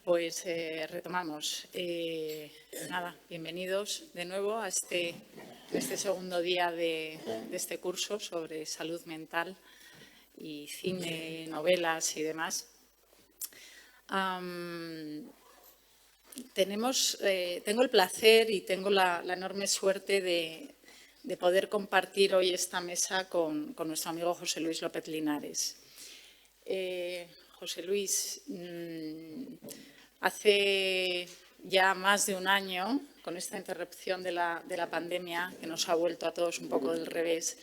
Pues retomamos. Nada, bienvenidos de nuevo a este segundo día de este curso sobre salud mental y cine, novelas y demás. Tengo el placer y tengo la enorme suerte de poder compartir hoy esta mesa con nuestro amigo José Luis López Linares. José Luis, hace ya más de un año, con esta interrupción de la pandemia que nos ha vuelto a todos un poco del revés,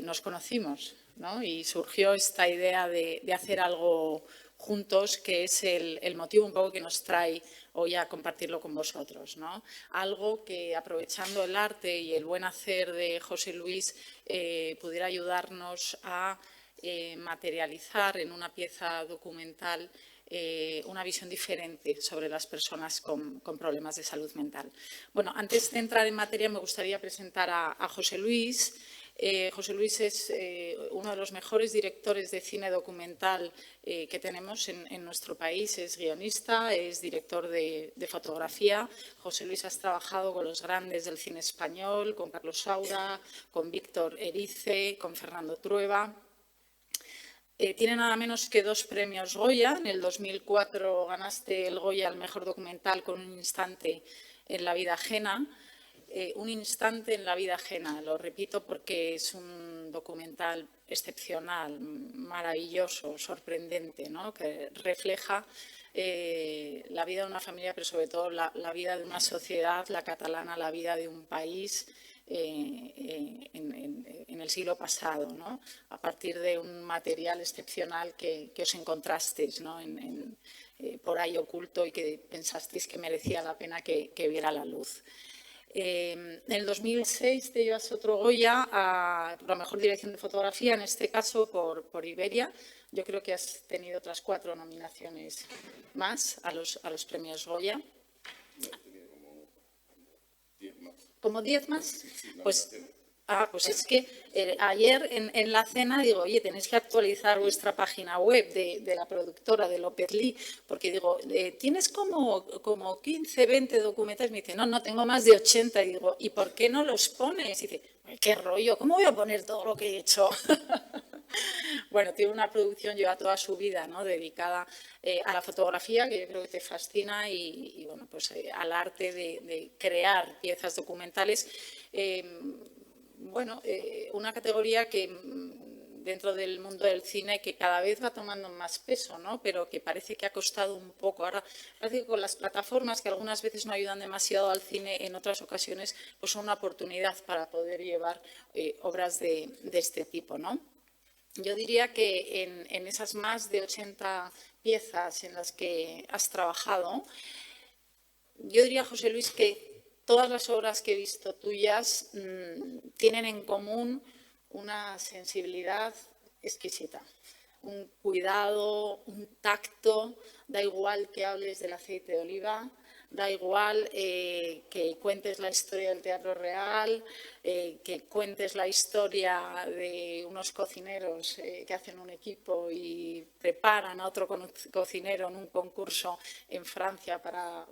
nos conocimos, ¿no? Y surgió esta idea de hacer algo juntos, que es el motivo un poco que nos trae hoy a compartirlo con vosotros, ¿no? Algo que, aprovechando el arte y el buen hacer de José Luis, pudiera ayudarnos a materializar en una pieza documental una visión diferente sobre las personas con problemas de salud mental. Bueno, antes de entrar en materia me gustaría presentar a José Luis. José Luis es uno de los mejores directores de cine documental que tenemos en nuestro país. Es guionista, es director de fotografía. José Luis ha trabajado con los grandes del cine español, con Carlos Saura, con Víctor Erice, con Fernando Trueba. Tiene nada menos que 2 premios Goya. En el 2004 ganaste el Goya al mejor documental con Un instante en la vida ajena. Un instante en la vida ajena, lo repito porque es un documental excepcional, maravilloso, sorprendente, ¿no? Que refleja la vida de una familia, pero sobre todo la vida de una sociedad, la catalana, la vida de un país en el siglo pasado, ¿no? A partir de un material excepcional que os encontrasteis, ¿no? Por ahí oculto y que pensasteis que merecía la pena que viera la luz. En el 2006 te llevas otro Goya a la mejor dirección de fotografía, en este caso por Iberia. Yo creo que has tenido otras 4 nominaciones más a los premios Goya. ¿Como 10 más? Pues es que ayer en la cena digo, oye, tenéis que actualizar vuestra página web de la productora de López Lee, porque digo, ¿tienes como 15, 20 documentales? Me dice, no, tengo más de 80. Y digo, ¿y por qué no los pones? Y dice, ¿qué rollo? ¿Cómo voy a poner todo lo que he hecho? Bueno, tiene una producción, lleva toda su vida, ¿no? Dedicada a la fotografía, que yo creo que te fascina, y bueno, pues al arte de crear piezas documentales. Una categoría que dentro del mundo del cine que cada vez va tomando más peso, ¿no? Pero que parece que ha costado un poco. Ahora parece que con las plataformas, que algunas veces no ayudan demasiado al cine, en otras ocasiones pues son una oportunidad para poder llevar obras de este tipo, ¿no? Yo diría que en esas más de 80 piezas en las que has trabajado, yo diría, José Luis, que todas las obras que he visto tuyas tienen en común una sensibilidad exquisita, un cuidado, un tacto. Da igual que hables del aceite de oliva, da igual que cuentes la historia del teatro real, que cuentes la historia de unos cocineros que hacen un equipo y preparan a otro cocinero en un concurso en Francia para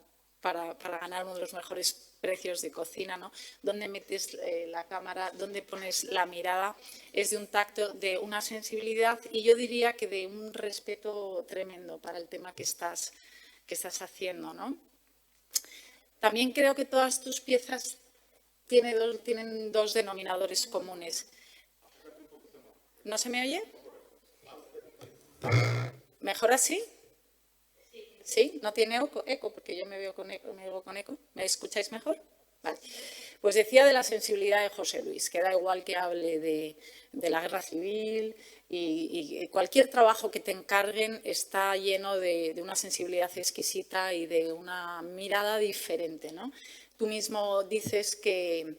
ganar uno de los mejores precios de cocina, ¿no? Donde metes la cámara, donde pones la mirada, es de un tacto, de una sensibilidad y yo diría que de un respeto tremendo para el tema que estás haciendo, ¿no? También creo que todas tus piezas tienen 2 denominadores comunes. ¿No se me oye? ¿Mejor así? ¿Sí? ¿No tiene eco? Porque yo me oigo con eco. ¿Me escucháis mejor? Vale. Pues decía de la sensibilidad de José Luis, que da igual que hable de la guerra civil y cualquier trabajo que te encarguen está lleno de una sensibilidad exquisita y de una mirada diferente, ¿no? Tú mismo dices que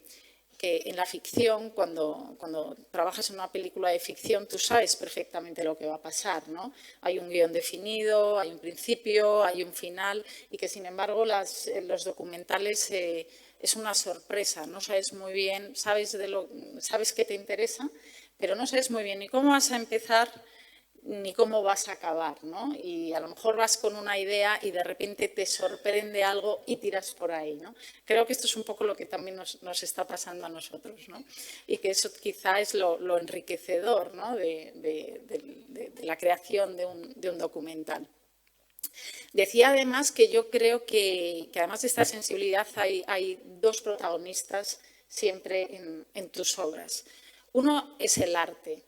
en la ficción, cuando trabajas en una película de ficción, tú sabes perfectamente lo que va a pasar, ¿no? Hay un guión definido, hay un principio, hay un final, y que, sin embargo, los documentales es una sorpresa. No sabes muy bien, sabes que te interesa, pero no sabes muy bien ni cómo vas a empezar ni cómo vas a acabar, ¿no? Y a lo mejor vas con una idea y de repente te sorprende algo y tiras por ahí, ¿no? Creo que esto es un poco lo que también nos está pasando a nosotros, ¿no? Y que eso quizá es lo enriquecedor, ¿no? de la creación de un documental. Decía además que yo creo que además de esta sensibilidad hay dos protagonistas siempre en tus obras. Uno es el arte.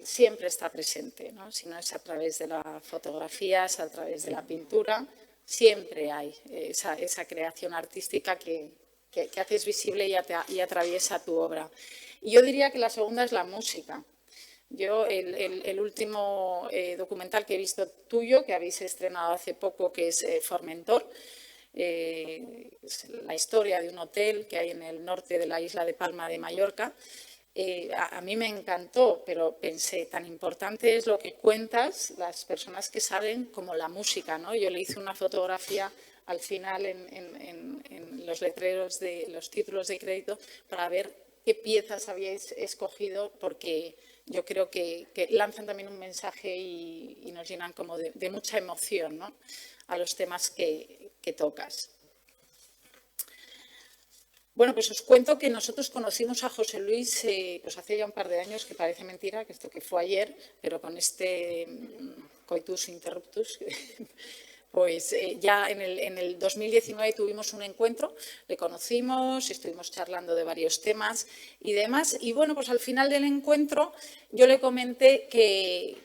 Siempre está presente, ¿no? Si no es a través de la fotografía, es a través de la pintura, siempre hay esa creación artística que haces visible y atraviesa tu obra. Y yo diría que la segunda es la música. Yo, el último documental que he visto tuyo, que habéis estrenado hace poco, que es Formentor, es la historia de un hotel que hay en el norte de la isla de Palma de Mallorca. A mí me encantó, pero pensé, tan importante es lo que cuentas las personas que saben, como la música, ¿no? Yo le hice una fotografía al final en los letreros de los títulos de crédito para ver qué piezas habíais escogido, porque yo creo que lanzan también un mensaje y nos llenan como de mucha emoción, ¿no? A los temas que tocas. Bueno, pues os cuento que nosotros conocimos a José Luis pues hace ya un par de años, que parece mentira, que esto que fue ayer, pero con este coitus interruptus, pues ya en el 2019 tuvimos un encuentro, le conocimos, estuvimos charlando de varios temas y demás. Y bueno, pues al final del encuentro yo le comenté que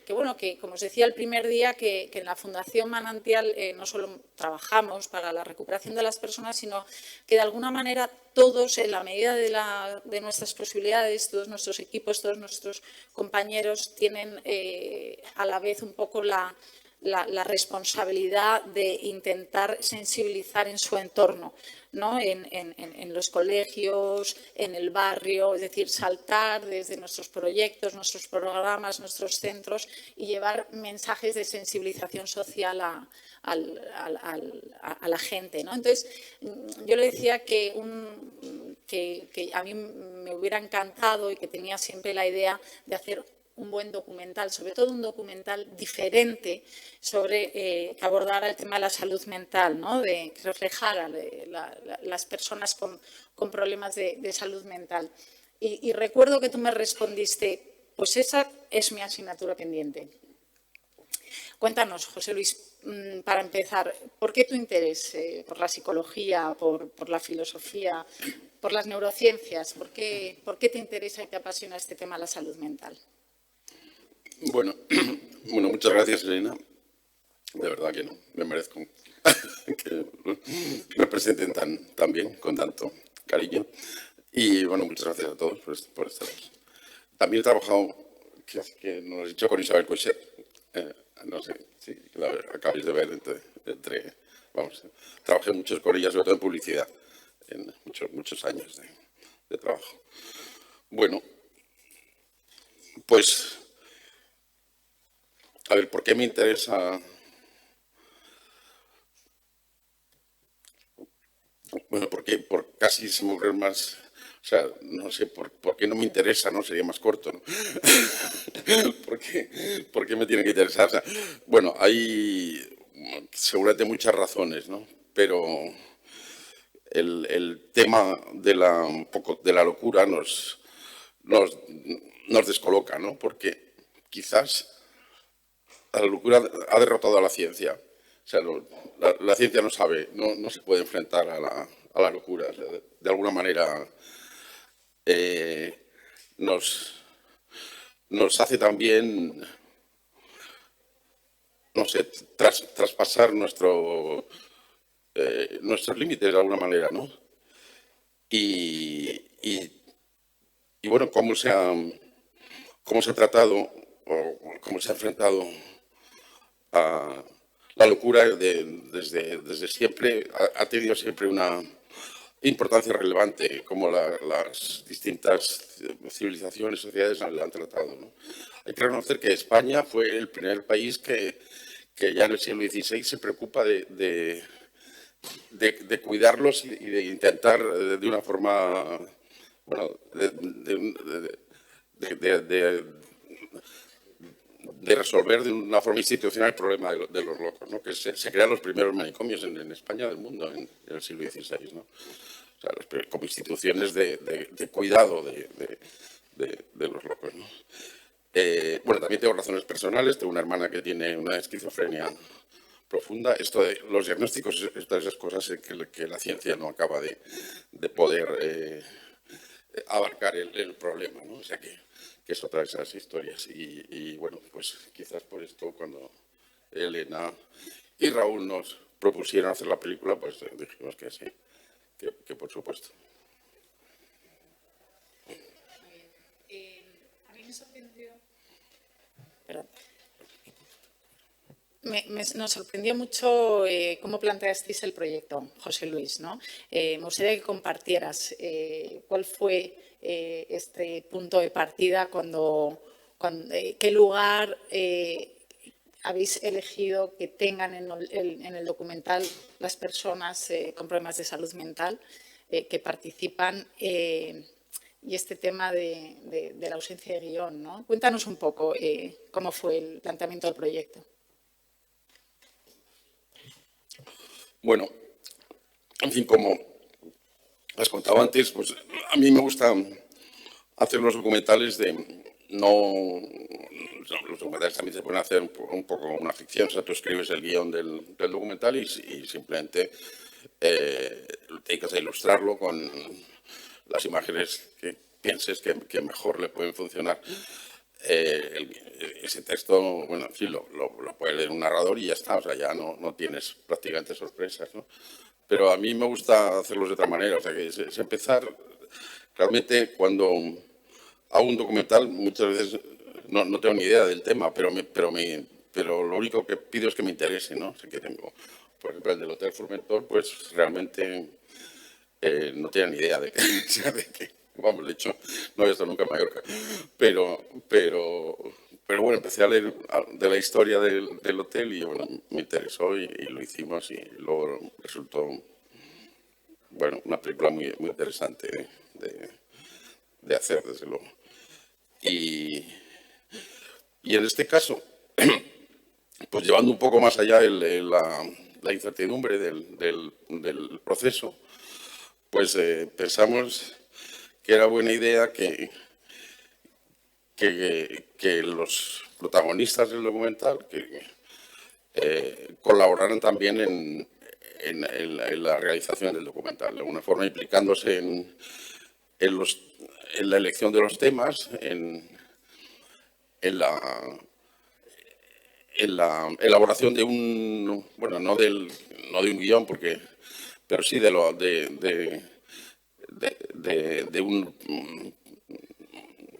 como os decía el primer día, que en la Fundación Manantial no solo trabajamos para la recuperación de las personas, sino que de alguna manera todos, en la medida de nuestras posibilidades, todos nuestros equipos, todos nuestros compañeros tienen a la vez un poco la responsabilidad de intentar sensibilizar en su entorno, ¿no? En los colegios, en el barrio, es decir, saltar desde nuestros proyectos, nuestros programas, nuestros centros y llevar mensajes de sensibilización social a la gente, ¿no? Entonces, yo le decía que a mí me hubiera encantado y que tenía siempre la idea de hacer un buen documental, sobre todo un documental diferente que abordara el tema de la salud mental, ¿no? Que reflejara las personas con problemas de salud mental. Y recuerdo que tú me respondiste, pues esa es mi asignatura pendiente. Cuéntanos, José Luis, para empezar, ¿por qué tu interés por la psicología, por la filosofía, por las neurociencias? ¿Por qué te interesa y te apasiona este tema de la salud mental? Bueno, muchas gracias, Elena. De verdad que no, me merezco que me presenten tan bien, con tanto cariño. Y bueno, muchas gracias a todos por estar. También he trabajado, que nos he dicho, con Isabel Coixet. No sé si la acabáis de ver vamos, trabajé mucho con ella, sobre todo en publicidad, en muchos años de trabajo. Bueno, pues a ver, ¿por qué me interesa? Bueno, porque casi se me ocurre más, o sea, no sé, por qué no me interesa, ¿no? Sería más corto, ¿no? ¿Por qué me tiene que interesar? O sea, bueno, hay seguramente muchas razones, ¿no? Pero el tema de la locura nos descoloca, ¿no? Porque quizás la locura ha derrotado a la ciencia. O sea, la ciencia no sabe, no se puede enfrentar a la locura. O sea, de alguna manera nos hace también, no sé, traspasar nuestros límites de alguna manera, ¿no? Y bueno, cómo se ha tratado o cómo se ha enfrentado a la locura desde siempre, ha tenido siempre una importancia relevante, como las distintas civilizaciones, sociedades la han tratado, ¿no? Hay que reconocer que España fue el primer país que ya en el siglo XVI se preocupa de cuidarlos y de intentar de una forma, bueno, resolver de una forma institucional el problema de los locos, ¿no? Que se crean los primeros manicomios en España del mundo en el siglo XVI, ¿no? O sea, como instituciones de cuidado de los locos, ¿no? Bueno, también tengo razones personales. Tengo una hermana que tiene una esquizofrenia profunda. Esto de los diagnósticos, estas cosas que la ciencia no acaba de poder abarcar el problema, ¿no? O sea que es otra de esas historias. Y bueno, pues quizás por esto cuando Elena y Raúl nos propusieron hacer la película, pues dijimos que sí, que por supuesto. A mí me sorprendió. Perdón. Nos sorprendió mucho cómo planteasteis el proyecto, José Luis, ¿no? Me gustaría que compartieras cuál fue este punto de partida, qué lugar habéis elegido que tengan en el documental las personas con problemas de salud mental que participan y este tema de la ausencia de guión, ¿no? Cuéntanos un poco cómo fue el planteamiento del proyecto. Bueno, en fin, como has contado antes, pues a mí me gusta hacer los documentales los documentales también se pueden hacer un poco una ficción. O sea, tú escribes el guión del documental y simplemente te dedicas a ilustrarlo con las imágenes que pienses que mejor le pueden funcionar. Ese texto, bueno, sí, lo puede leer un narrador y ya está. O sea, ya no tienes prácticamente sorpresas, ¿no? Pero a mí me gusta hacerlos de otra manera. O sea, que es empezar realmente cuando hago un documental, muchas veces no tengo ni idea del tema, pero lo único que pido es que me interese, ¿no? O sea, que tengo, por ejemplo, el del Hotel Formentor, pues realmente no tenía ni idea de qué. Vamos, de hecho, no había estado nunca en Mallorca. Pero bueno, empecé a leer de la historia del hotel y bueno, me interesó y lo hicimos y luego resultó, bueno, una película muy, muy interesante de hacer, desde luego. Y en este caso, pues llevando un poco más allá la incertidumbre del proceso, pues pensamos que era buena idea que los protagonistas del documental colaboraran también en la realización del documental, de alguna forma implicándose en la elección de los temas, en la elaboración de bueno, no de un guión, pero sí de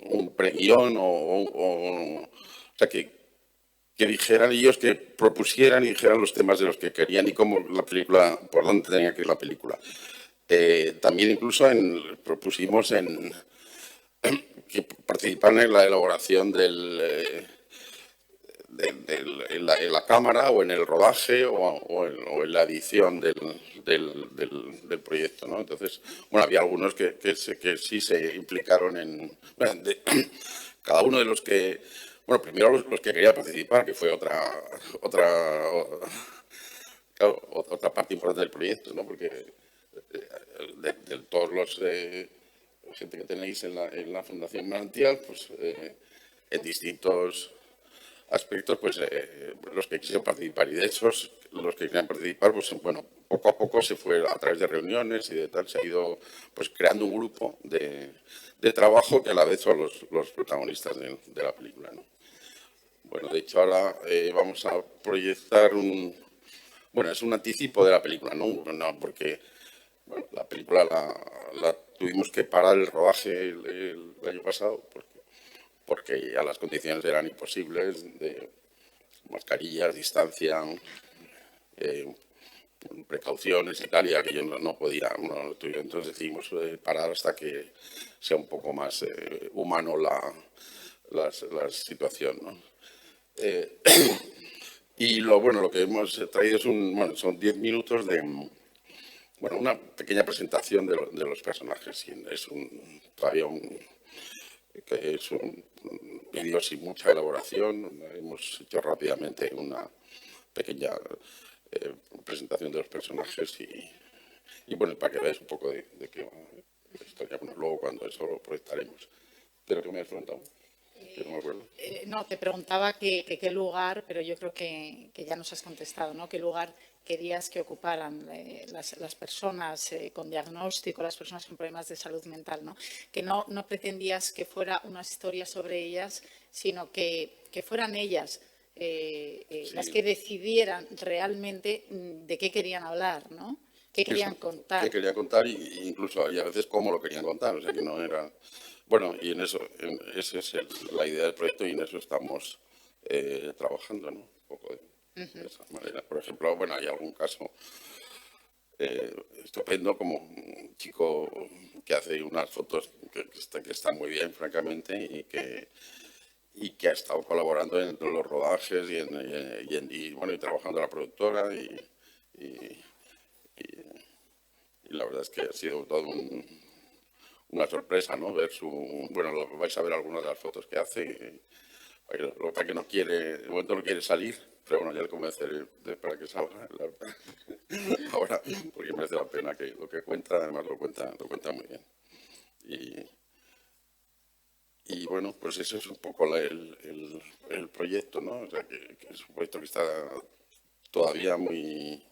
un preguión o sea, que dijeran ellos, que propusieran y dijeran los temas de los que querían y cómo la película, por dónde tenía que ir la película. También incluso propusimos que participaran en la elaboración en la cámara o en el rodaje o en la edición del proyecto, ¿no? Entonces, bueno, había algunos que sí se implicaron cada uno de los que, bueno, primero los que querían participar, que fue otra parte importante del proyecto, ¿no? Porque de todos los gente que tenéis en la Fundación Manantial, pues en distintos aspectos, pues los que quisieron participar, y de esos, los que querían participar, pues bueno, poco a poco se fue, a través de reuniones y de tal, se ha ido pues creando un grupo de trabajo que a la vez son los protagonistas de la película, ¿no? Bueno, de hecho ahora vamos a proyectar bueno, es un anticipo de la película, ¿no? Porque bueno, la película la tuvimos que parar el rodaje el año pasado porque ya las condiciones eran imposibles, de mascarillas, distancia, precauciones y tal, y aquello no podía. Entonces decidimos parar hasta que sea un poco más humano la situación, ¿no? Y lo que hemos traído son 10 minutos de una pequeña presentación de los personajes. Es todavía que es un vídeo sin mucha elaboración. Hemos hecho rápidamente una pequeña presentación de los personajes y bueno, para que veáis un poco de qué va la historia. Bueno, luego cuando eso lo proyectaremos. Pero que me has preguntado, yo no me acuerdo. No, te preguntaba qué lugar, pero yo creo que ya nos has contestado, ¿no? ¿Qué lugar querías que ocuparan las personas con diagnóstico, las personas con problemas de salud mental, ¿no? Que no pretendías que fuera una historia sobre ellas, sino que fueran ellas las que decidieran realmente de qué querían hablar, ¿no? ¿Qué querían contar? ¿Qué querían contar? Y incluso había veces cómo lo querían contar, o sea que no era... Bueno, y en eso, esa es la idea del proyecto y en eso estamos trabajando, ¿no? Un poco de esa manera. Por ejemplo, bueno, hay algún caso estupendo como un chico que hace unas fotos que están muy bien, francamente, y que ha estado colaborando en los rodajes y bueno, y trabajando en la productora y la verdad es que ha sido todo una sorpresa, ¿no? Ver bueno, vais a ver algunas de las fotos que hace, lo que no quiere, de momento no quiere salir, pero bueno, ya le convenceré para que salga, la verdad. Ahora, porque merece la pena que lo que cuenta, además lo cuenta muy bien. Y bueno, pues ese es un poco el proyecto, ¿no? O sea, que es un proyecto que está todavía muy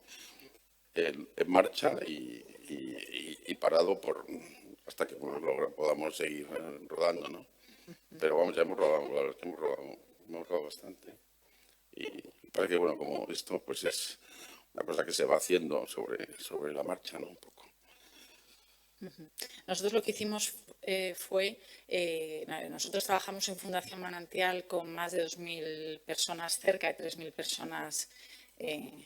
en marcha y parado hasta que podamos seguir rodando, ¿no? Pero vamos, ya hemos rodado, la verdad es que hemos rodado bastante. Y parece que, bueno, como esto, pues es una cosa que se va haciendo sobre la marcha, ¿no? Un poco. Nosotros lo que hicimos fue, nosotros trabajamos en Fundación Manantial con más de 2.000 personas, cerca de 3.000 personas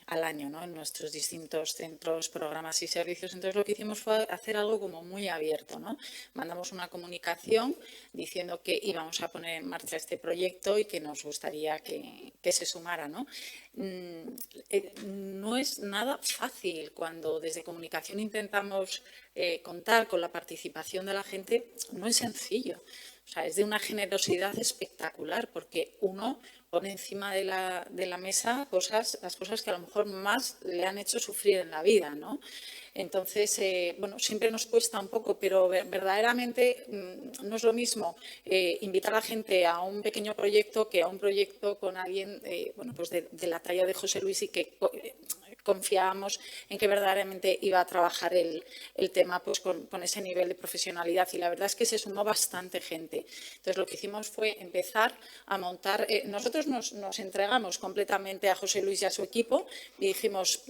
al año, ¿no? En nuestros distintos centros, programas y servicios. Entonces lo que hicimos fue hacer algo como muy abierto, ¿no? Mandamos una comunicación diciendo que íbamos a poner en marcha este proyecto y que nos gustaría que se sumara, ¿no? No es nada fácil cuando desde comunicación intentamos contar con la participación de la gente, no es sencillo. O sea, es de una generosidad espectacular porque uno pone encima de la mesa las cosas que a lo mejor más le han hecho sufrir en la vida, ¿no? Entonces, bueno, siempre nos cuesta un poco, pero verdaderamente no es lo mismo invitar a la gente a un pequeño proyecto que a un proyecto con alguien, bueno, pues de la talla de José Luis y que confiábamos en que verdaderamente iba a trabajar el tema pues con ese nivel de profesionalidad y la verdad es que se sumó bastante gente. Entonces, lo que hicimos fue empezar a montar, nosotros nos entregamos completamente a José Luis y a su equipo y dijimos,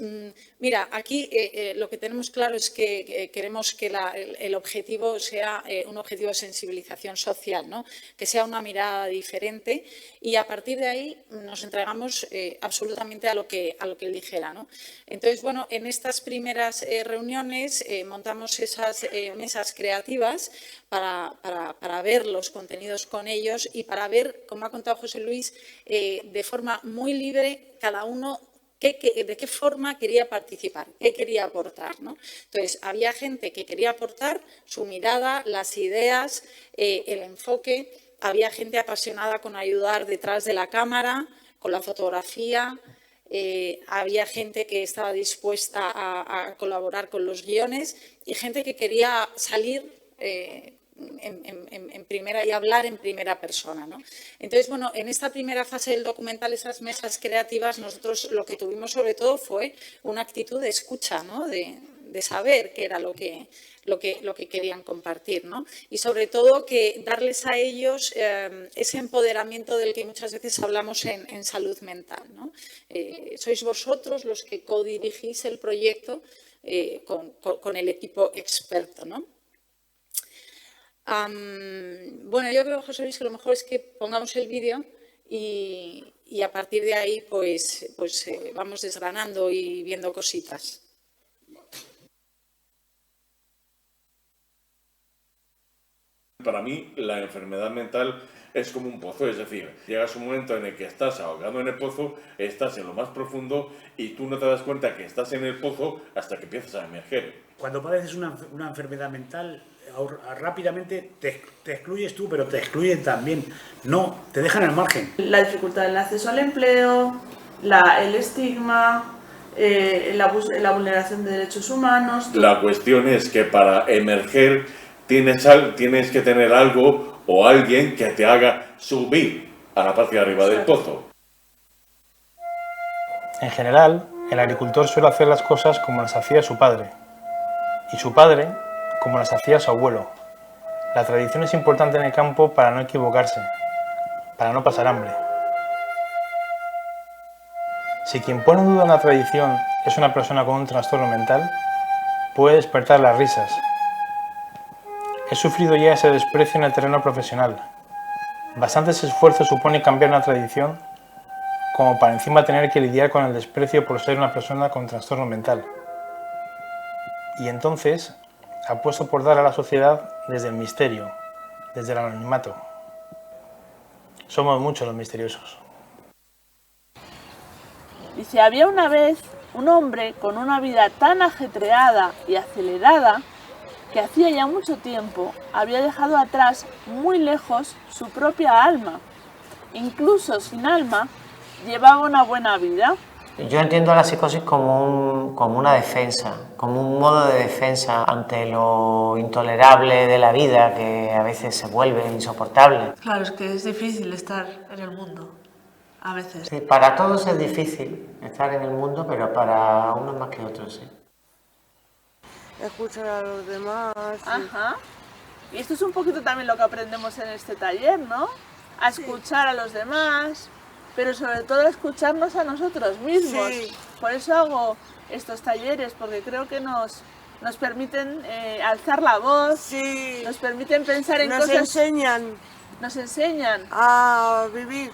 mira, aquí lo que tenemos claro es que queremos que el objetivo sea un objetivo de sensibilización social, ¿no? Que sea una mirada diferente y a partir de ahí nos entregamos absolutamente a lo que él dijera, ¿no? Entonces, bueno, en estas primeras reuniones montamos esas mesas creativas para ver los contenidos con ellos y para ver, como ha contado José Luis, de forma muy libre cada uno de qué forma quería participar, qué quería aportar, ¿no? Entonces, había gente que quería aportar su mirada, las ideas, el enfoque. Había gente apasionada con ayudar detrás de la cámara, con la fotografía. Había gente que estaba dispuesta a colaborar con los guiones y gente que quería salir en primera y hablar en primera persona, ¿no? Entonces, bueno, en esta primera fase del documental, esas mesas creativas, nosotros lo que tuvimos sobre todo fue una actitud de escucha, ¿no? De saber qué era lo que querían compartir, ¿no? Y sobre todo que darles a ellos ese empoderamiento del que muchas veces hablamos en salud mental, ¿no? Sois vosotros los que codirigís el proyecto con el equipo experto, ¿no? Bueno, yo creo, José Luis, que lo mejor es que pongamos el vídeo y a partir de ahí pues vamos desgranando y viendo cositas. Para mí, la enfermedad mental es como un pozo, es decir, llegas a un momento en el que estás ahogado en el pozo, estás en lo más profundo y tú no te das cuenta que estás en el pozo hasta que empiezas a emerger. Cuando padeces una enfermedad mental, rápidamente te excluyes tú, pero te excluyen también. No, te dejan al margen. La dificultad del acceso al empleo, el estigma, la vulneración de derechos humanos. La cuestión es que para emerger tienes que tener algo o alguien que te haga subir a la parte de arriba del pozo. En general, el agricultor suele hacer las cosas como las hacía su padre, y su padre como las hacía su abuelo. La tradición es importante en el campo para no equivocarse, para no pasar hambre. Si quien pone en duda una tradición es una persona con un trastorno mental, puede despertar las risas. He sufrido ya ese desprecio en el terreno profesional. Bastantes esfuerzos supone cambiar una tradición como para encima tener que lidiar con el desprecio por ser una persona con trastorno mental. Y entonces apuesto por dar a la sociedad desde el misterio, desde el anonimato. Somos muchos los misteriosos. Dice, había una vez un hombre con una vida tan ajetreada y acelerada que hacía ya mucho tiempo había dejado atrás muy lejos su propia alma. Incluso sin alma, llevaba una buena vida. Yo entiendo la psicosis como una defensa, como un modo de defensa ante lo intolerable de la vida que a veces se vuelve insoportable. Claro, es que es difícil estar en el mundo, a veces. Sí, para todos es difícil estar en el mundo, pero para unos más que otros, sí. Escuchar a los demás. Ajá. Y esto es un poquito también lo que aprendemos en este taller, ¿no? A escuchar a los demás, pero sobre todo a escucharnos a nosotros mismos. Sí. Por eso hago estos talleres, porque creo que nos permiten alzar la voz, Sí. nos permiten pensar en Nos cosas... nos enseñan a vivir.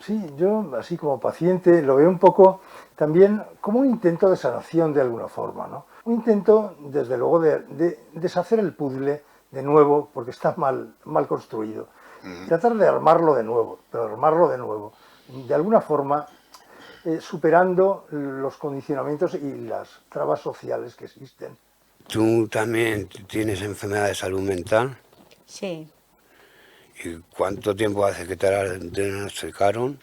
Sí, yo así como paciente lo veo un poco también como un intento de sanación de alguna forma, ¿no? Un intento, desde luego, de deshacer el puzzle de nuevo, porque está mal construido. Tratar de armarlo de nuevo, pero armarlo de nuevo. De alguna forma, superando los condicionamientos y las trabas sociales que existen. ¿Tú también tienes enfermedad de salud mental? Sí. ¿Y cuánto tiempo hace que te la diagnosticaron?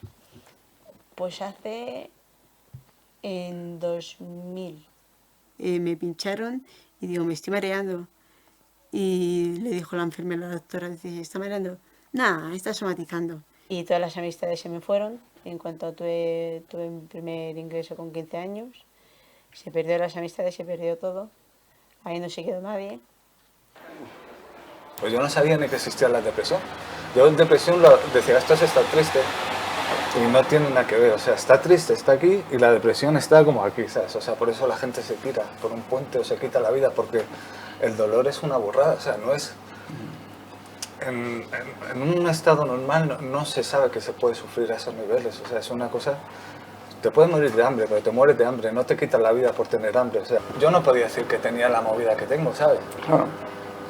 Pues hace en 2000. Me pincharon y digo, me estoy mareando. Y le dijo la enfermera, la doctora, dice, ¿está mareando? Nada, está somatizando. Y todas las amistades se me fueron. En cuanto tuve mi primer ingreso con 15 años, se perdió las amistades, se perdió todo. Ahí no se quedó nadie. Pues yo no sabía ni que existía la depresión. Yo en depresión decía, esto es estar triste. Y no tiene nada que ver, o sea, está triste, está aquí, y la depresión está como aquí, ¿sabes? O sea, por eso la gente se tira por un puente o se quita la vida, porque el dolor es una burrada, o sea, no es... En un estado normal no se sabe que se puede sufrir a esos niveles, o sea, es una cosa... Te puedes morir de hambre, pero te mueres de hambre, no te quitas la vida por tener hambre, o sea, yo no podía decir que tenía la movida que tengo, ¿sabes? Claro.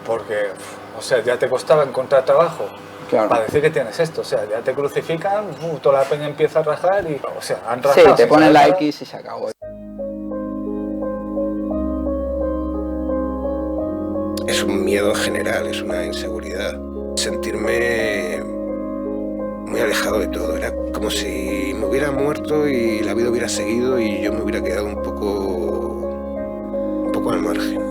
Porque, o sea, ya te costaba encontrar trabajo. Claro. Para decir que tienes esto, o sea, ya te crucifican, toda la peña empieza a rajar y, o sea, han rajado. Sí, te ponen la X y se acabó. Es un miedo general, es una inseguridad. Sentirme muy alejado de todo. Era como si me hubiera muerto y la vida hubiera seguido y yo me hubiera quedado un poco al margen.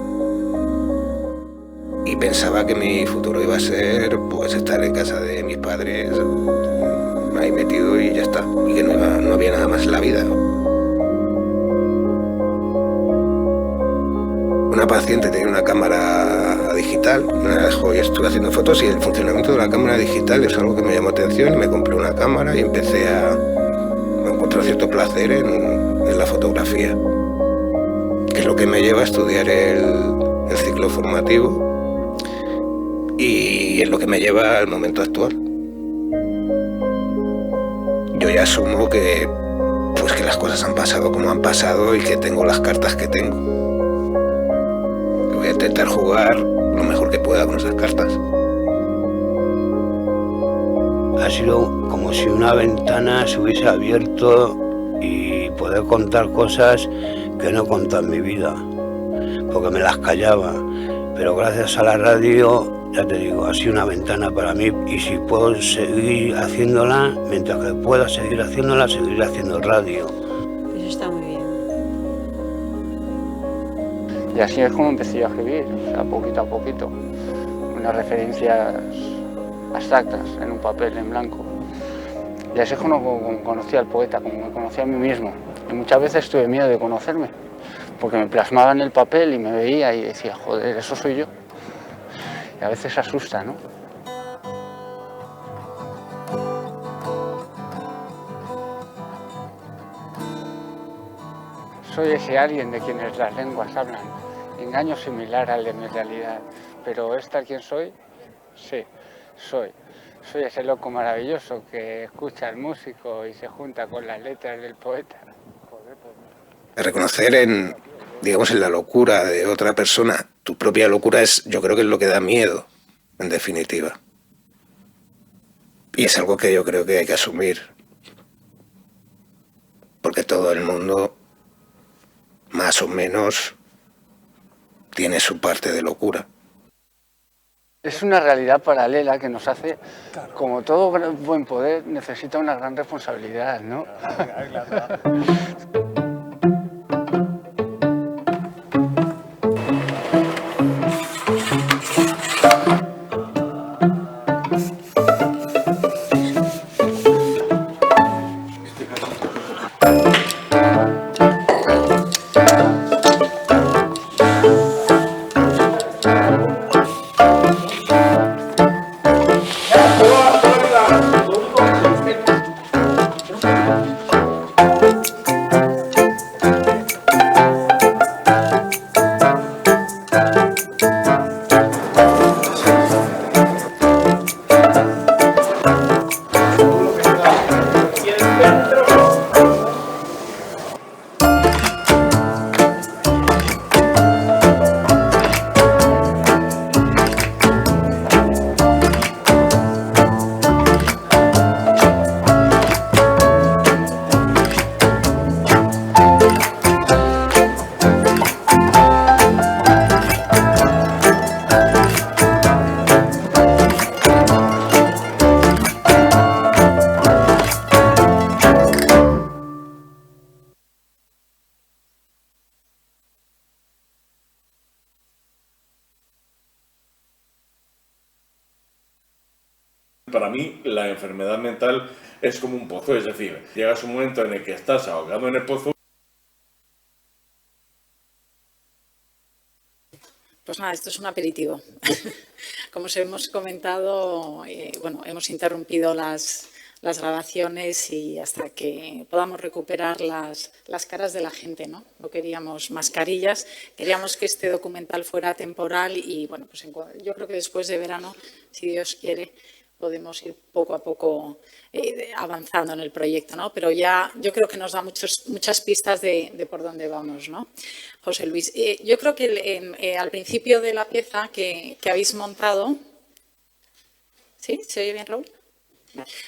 Y pensaba que mi futuro iba a ser pues estar en casa de mis padres, ahí metido y ya está. Y que no había nada más en la vida. Una paciente tenía una cámara digital, me la dejó y estuve haciendo fotos y el funcionamiento de la cámara digital es algo que me llamó atención y me compré una cámara y me encontré cierto placer en la fotografía, que es lo que me lleva a estudiar el ciclo formativo. Y es lo que me lleva al momento actual. Yo ya asumo que las cosas han pasado como han pasado y que tengo las cartas que tengo. Voy a intentar jugar lo mejor que pueda con esas cartas. ha sido como si una ventana se hubiese abierto y poder contar cosas que no he contado en mi vida, porque me las callaba. Pero gracias a la radio, ya te digo, ha sido una ventana para mí, y si puedo seguir haciéndola, mientras que pueda seguir haciéndola, seguiré haciendo radio. Eso está muy bien. Y así es como empecé yo a escribir, o sea, poquito a poquito, unas referencias abstractas en un papel en blanco. Y así es como conocí al poeta, como me conocí a mí mismo. Y muchas veces tuve miedo de conocerme, porque me plasmaba en el papel y me veía y decía, joder, eso soy yo. Y a veces asusta, ¿no? Soy ese alguien de quienes las lenguas hablan, engaño similar al de mi realidad. Pero ¿es tal quien soy? Sí, soy. Soy ese loco maravilloso que escucha al músico y se junta con las letras del poeta. Reconocer en, digamos, en la locura de otra persona, tu propia locura, yo creo que es lo que da miedo, en definitiva. Y es algo que yo creo que hay que asumir. Porque todo el mundo, más o menos, tiene su parte de locura. Es una realidad paralela que nos hace, como todo buen poder, necesita una gran responsabilidad, ¿no? Para mí, la enfermedad mental es como un pozo, es decir, llegas a un momento en el que estás ahogado en el pozo. Pues nada, esto es un aperitivo. Como os hemos comentado, bueno, hemos interrumpido las grabaciones y hasta que podamos recuperar las caras de la gente, ¿no? No queríamos mascarillas, queríamos que este documental fuera temporal y, bueno, pues yo creo que después de verano, si Dios quiere, podemos ir poco a poco avanzando en el proyecto, ¿no? Pero ya yo creo que nos da muchas pistas de por dónde vamos, ¿no? José Luis, yo creo que al principio de la pieza que habéis montado, ¿sí? ¿Se oye bien, Raúl?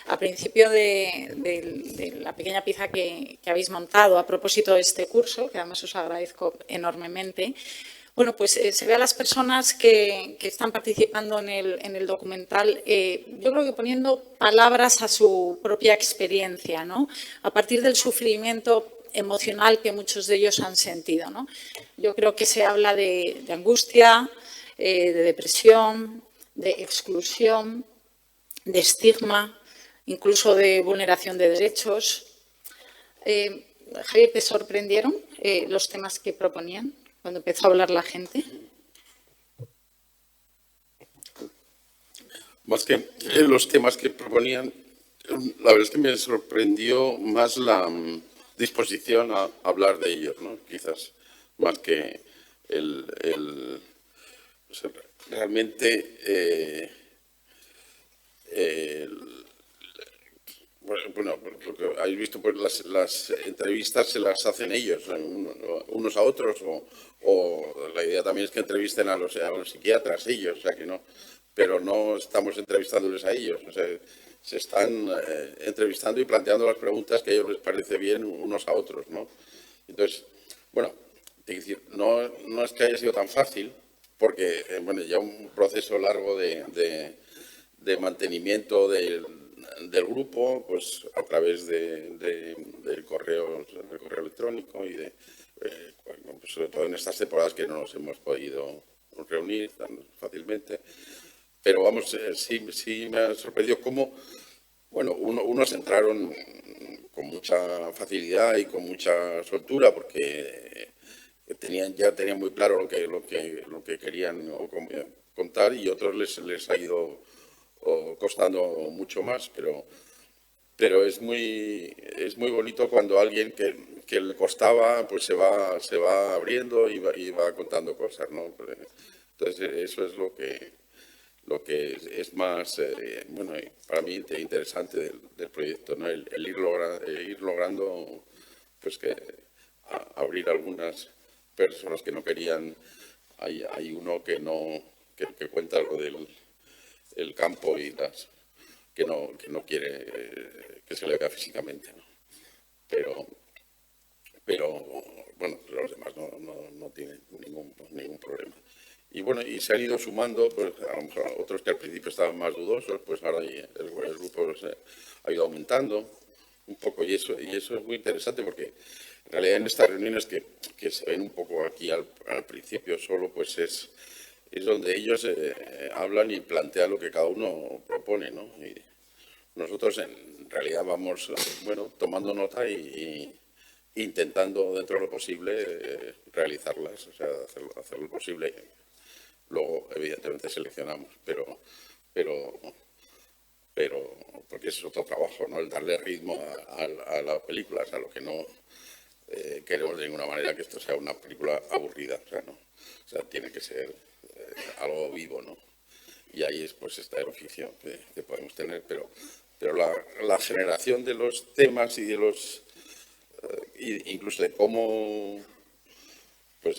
Al principio de la pequeña pieza que habéis montado a propósito de este curso, que además os agradezco enormemente, bueno, pues se ve a las personas que están participando en el documental, yo creo que poniendo palabras a su propia experiencia, ¿no? A partir del sufrimiento emocional que muchos de ellos han sentido, ¿no? Yo creo que se habla de angustia, de depresión, de exclusión, de estigma, incluso de vulneración de derechos. Javier, ¿te sorprendieron los temas que proponían cuando empezó a hablar la gente? Más que los temas que proponían, la verdad es que me sorprendió más la disposición a hablar de ellos, ¿no? Quizás más que o sea, realmente bueno, porque habéis visto, pues las entrevistas se las hacen ellos, unos a otros, o la idea también es que entrevisten a los psiquiatras ellos, o sea que no, pero no estamos entrevistándoles a ellos, o sea, entrevistando y planteando las preguntas que a ellos les parece bien unos a otros, ¿no? Entonces, bueno, es decir, no es que haya sido tan fácil, porque bueno, ya un proceso largo de mantenimiento del grupo, pues a través del correo electrónico y pues, sobre todo en estas temporadas que no nos hemos podido reunir tan fácilmente. Pero vamos, sí me ha sorprendido cómo, bueno, unos entraron con mucha facilidad y con mucha soltura porque ya tenían muy claro lo que querían contar, y otros les ha ido costando mucho más, pero es muy bonito cuando alguien que le costaba pues se va abriendo y va contando cosas, ¿no? Entonces eso es lo que es más, bueno, para mí interesante del proyecto, ¿no? El ir logrando pues que abrir algunas personas que no querían. Hay uno que cuenta algo del campo y que no quiere que se le vea físicamente, ¿no? Pero bueno, los demás no tienen ningún problema. Y bueno, y se han ido sumando, pues a lo mejor otros que al principio estaban más dudosos, pues ahora el grupo ha ido aumentando un poco, y eso es muy interesante, porque en realidad en estas reuniones que se ven un poco aquí al principio solo, pues es donde ellos hablan y plantean lo que cada uno propone, ¿no? Y nosotros en realidad vamos, bueno, tomando nota y intentando dentro de lo posible realizarlas, o sea, hacer lo posible. Luego, evidentemente, seleccionamos, pero porque ese es otro trabajo, ¿no? El darle ritmo a las películas, a lo que no queremos de ninguna manera que esto sea una película aburrida, o sea, no. O sea, tiene que ser algo vivo, ¿no? Y ahí pues está el oficio que podemos tener, pero la generación de los temas y de los incluso de cómo pues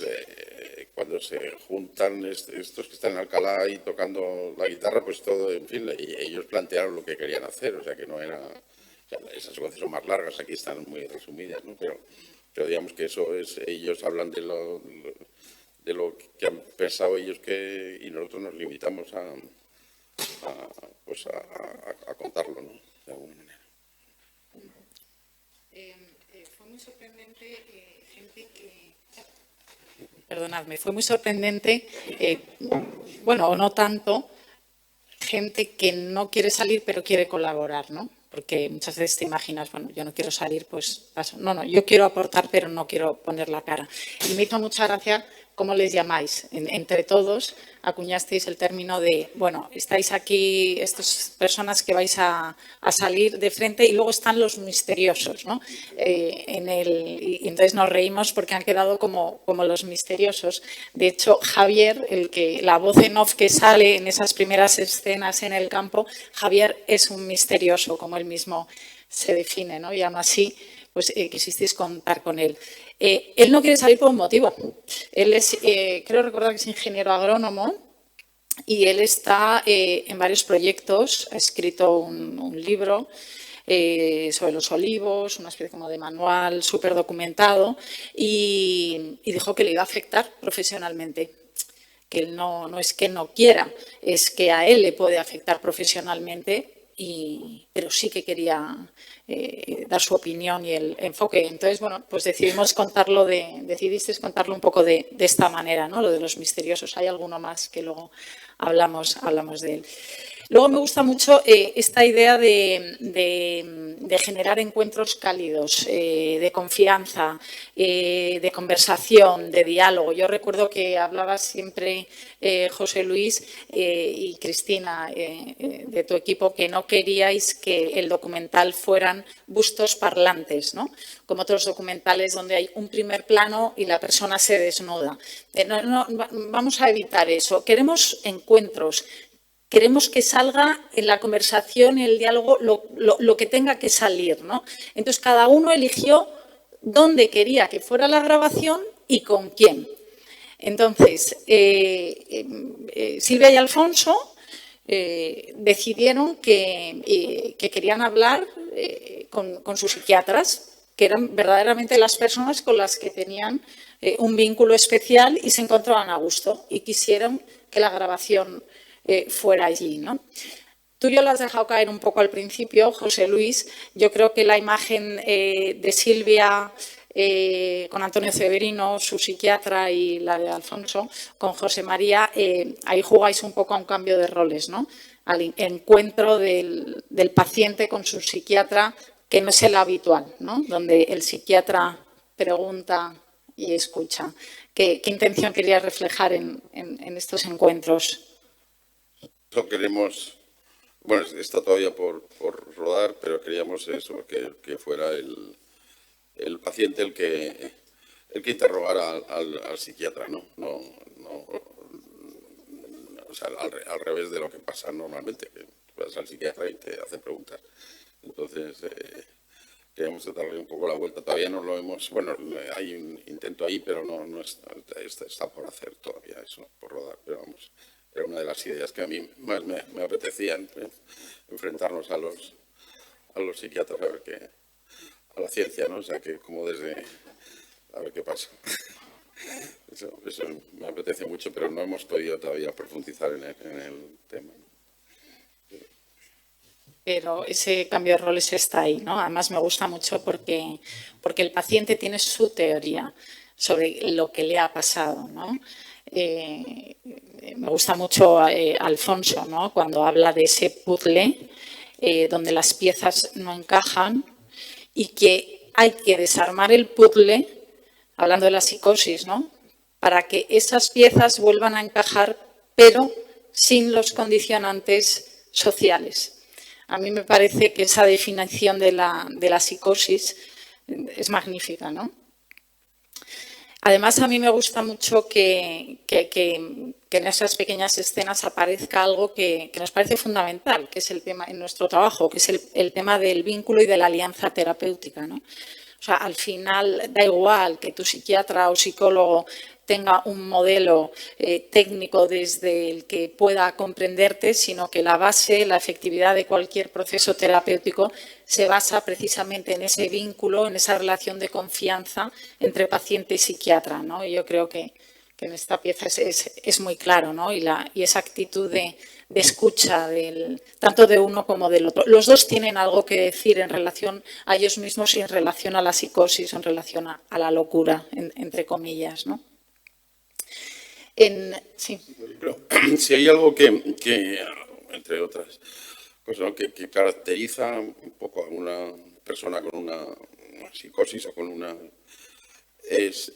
cuando se juntan estos que están en Alcalá y tocando la guitarra, pues todo, en fin, y ellos plantearon lo que querían hacer, o sea que no era, o sea, esas secuencias son más largas, aquí están muy resumidas, ¿no? Pero digamos que eso es, ellos hablan de lo que han pensado ellos, y nosotros nos limitamos a contarlo, ¿no? De alguna manera. Fue muy sorprendente gente que... Perdonadme, fue muy sorprendente, bueno, o no tanto, gente que no quiere salir pero quiere colaborar, ¿no? Porque muchas veces te imaginas, bueno, yo no quiero salir, pues paso. No, yo quiero aportar pero no quiero poner la cara. Y me hizo mucha gracia cómo les llamáis. Entre todos acuñasteis el término de, bueno, estáis aquí, estas personas que vais a salir de frente, y luego están los misteriosos, ¿no? Y entonces nos reímos porque han quedado como los misteriosos. De hecho, Javier, la voz en off que sale en esas primeras escenas en el campo, Javier es un misterioso, como él mismo se define, ¿no? Y aún así, pues quisisteis contar con él. Él no quiere salir por un motivo. Él es, creo recordar que es ingeniero agrónomo, y él está en varios proyectos. Ha escrito un libro sobre los olivos, una especie como de manual súper documentado, y dijo que le iba a afectar profesionalmente. Que él no es que no quiera, es que a él le puede afectar profesionalmente, pero sí que quería dar su opinión y el enfoque. Entonces, bueno, pues decidisteis contarlo un poco de esta manera, ¿no? Lo de los misteriosos. Hay alguno más que luego hablamos de él. Luego me gusta mucho esta idea de generar encuentros cálidos, de confianza, de conversación, de diálogo. Yo recuerdo que hablaba siempre José Luis y Cristina de tu equipo, que no queríais que el documental fueran bustos parlantes, ¿no? Como otros documentales donde hay un primer plano y la persona se desnuda. No, vamos a evitar eso. Queremos encuentros. Queremos que salga en la conversación, en el diálogo, lo que tenga que salir, ¿no? Entonces, cada uno eligió dónde quería que fuera la grabación y con quién. Entonces, Silvia y Alfonso decidieron que querían hablar con sus psiquiatras, que eran verdaderamente las personas con las que tenían un vínculo especial y se encontraban a gusto y quisieron que la grabación fuera allí, ¿no? Tú ya lo has dejado caer un poco al principio, José Luis. Yo creo que la imagen de Silvia con Antonio Ceverino, su psiquiatra, y la de Alfonso con José María, ahí jugáis un poco a un cambio de roles, ¿no? Al encuentro del paciente con su psiquiatra, que no es el habitual, ¿no? Donde el psiquiatra pregunta y escucha. ¿Qué intención querías reflejar en estos encuentros? No queremos, bueno, está todavía por rodar, pero queríamos eso, que fuera el paciente el que interrogara al psiquiatra, ¿no? O sea, al revés de lo que pasa normalmente, que vas al psiquiatra y te hace preguntas. Entonces, queríamos darle un poco la vuelta. Todavía no lo hemos, bueno, hay un intento ahí, pero no está por hacer todavía eso, por rodar, pero vamos. Era una de las ideas que a mí más me apetecían, enfrentarnos a los psiquiatras, a la ciencia, ¿no? O sea, que como desde... a ver qué pasa. Eso me apetece mucho, pero no hemos podido todavía profundizar en el tema. Pero ese cambio de roles está ahí, ¿no? Además me gusta mucho porque el paciente tiene su teoría sobre lo que le ha pasado, ¿no? Me gusta mucho Alfonso, ¿no? Cuando habla de ese puzzle donde las piezas no encajan y que hay que desarmar el puzzle, hablando de la psicosis, ¿no? Para que esas piezas vuelvan a encajar, pero sin los condicionantes sociales. A mí me parece que esa definición de la psicosis es magnífica, ¿no? Además, a mí me gusta mucho que en esas pequeñas escenas aparezca algo que nos parece fundamental, que es el tema en nuestro trabajo, que es el tema del vínculo y de la alianza terapéutica, ¿no? O sea, al final da igual que tu psiquiatra o psicólogo tenga un modelo técnico desde el que pueda comprenderte, sino que la base, la efectividad de cualquier proceso terapéutico se basa precisamente en ese vínculo, en esa relación de confianza entre paciente y psiquiatra, ¿no? Y yo creo que en esta pieza es muy claro, ¿no? Y esa actitud de escucha tanto de uno como del otro. Los dos tienen algo que decir en relación a ellos mismos y en relación a la psicosis, en relación a la locura, entre comillas, ¿no? Sí. Pero, si hay algo que entre otras cosas, ¿no? que caracteriza un poco a una persona con una psicosis o con una... es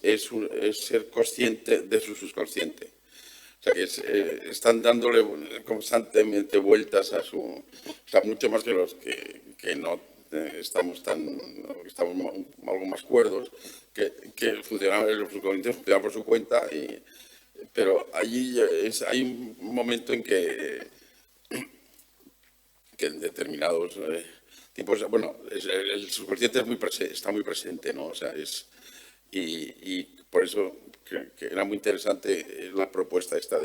ser consciente de su subconsciente. O sea, que están dándole constantemente vueltas a su... O sea, mucho más que los que no estamos algo más cuerdos, que funcionan, el subconsciente funciona por su cuenta, pero allí hay un momento en que en determinados tipos... Bueno, el subconsciente está muy presente, ¿no? O sea, y por eso que era muy interesante la propuesta esta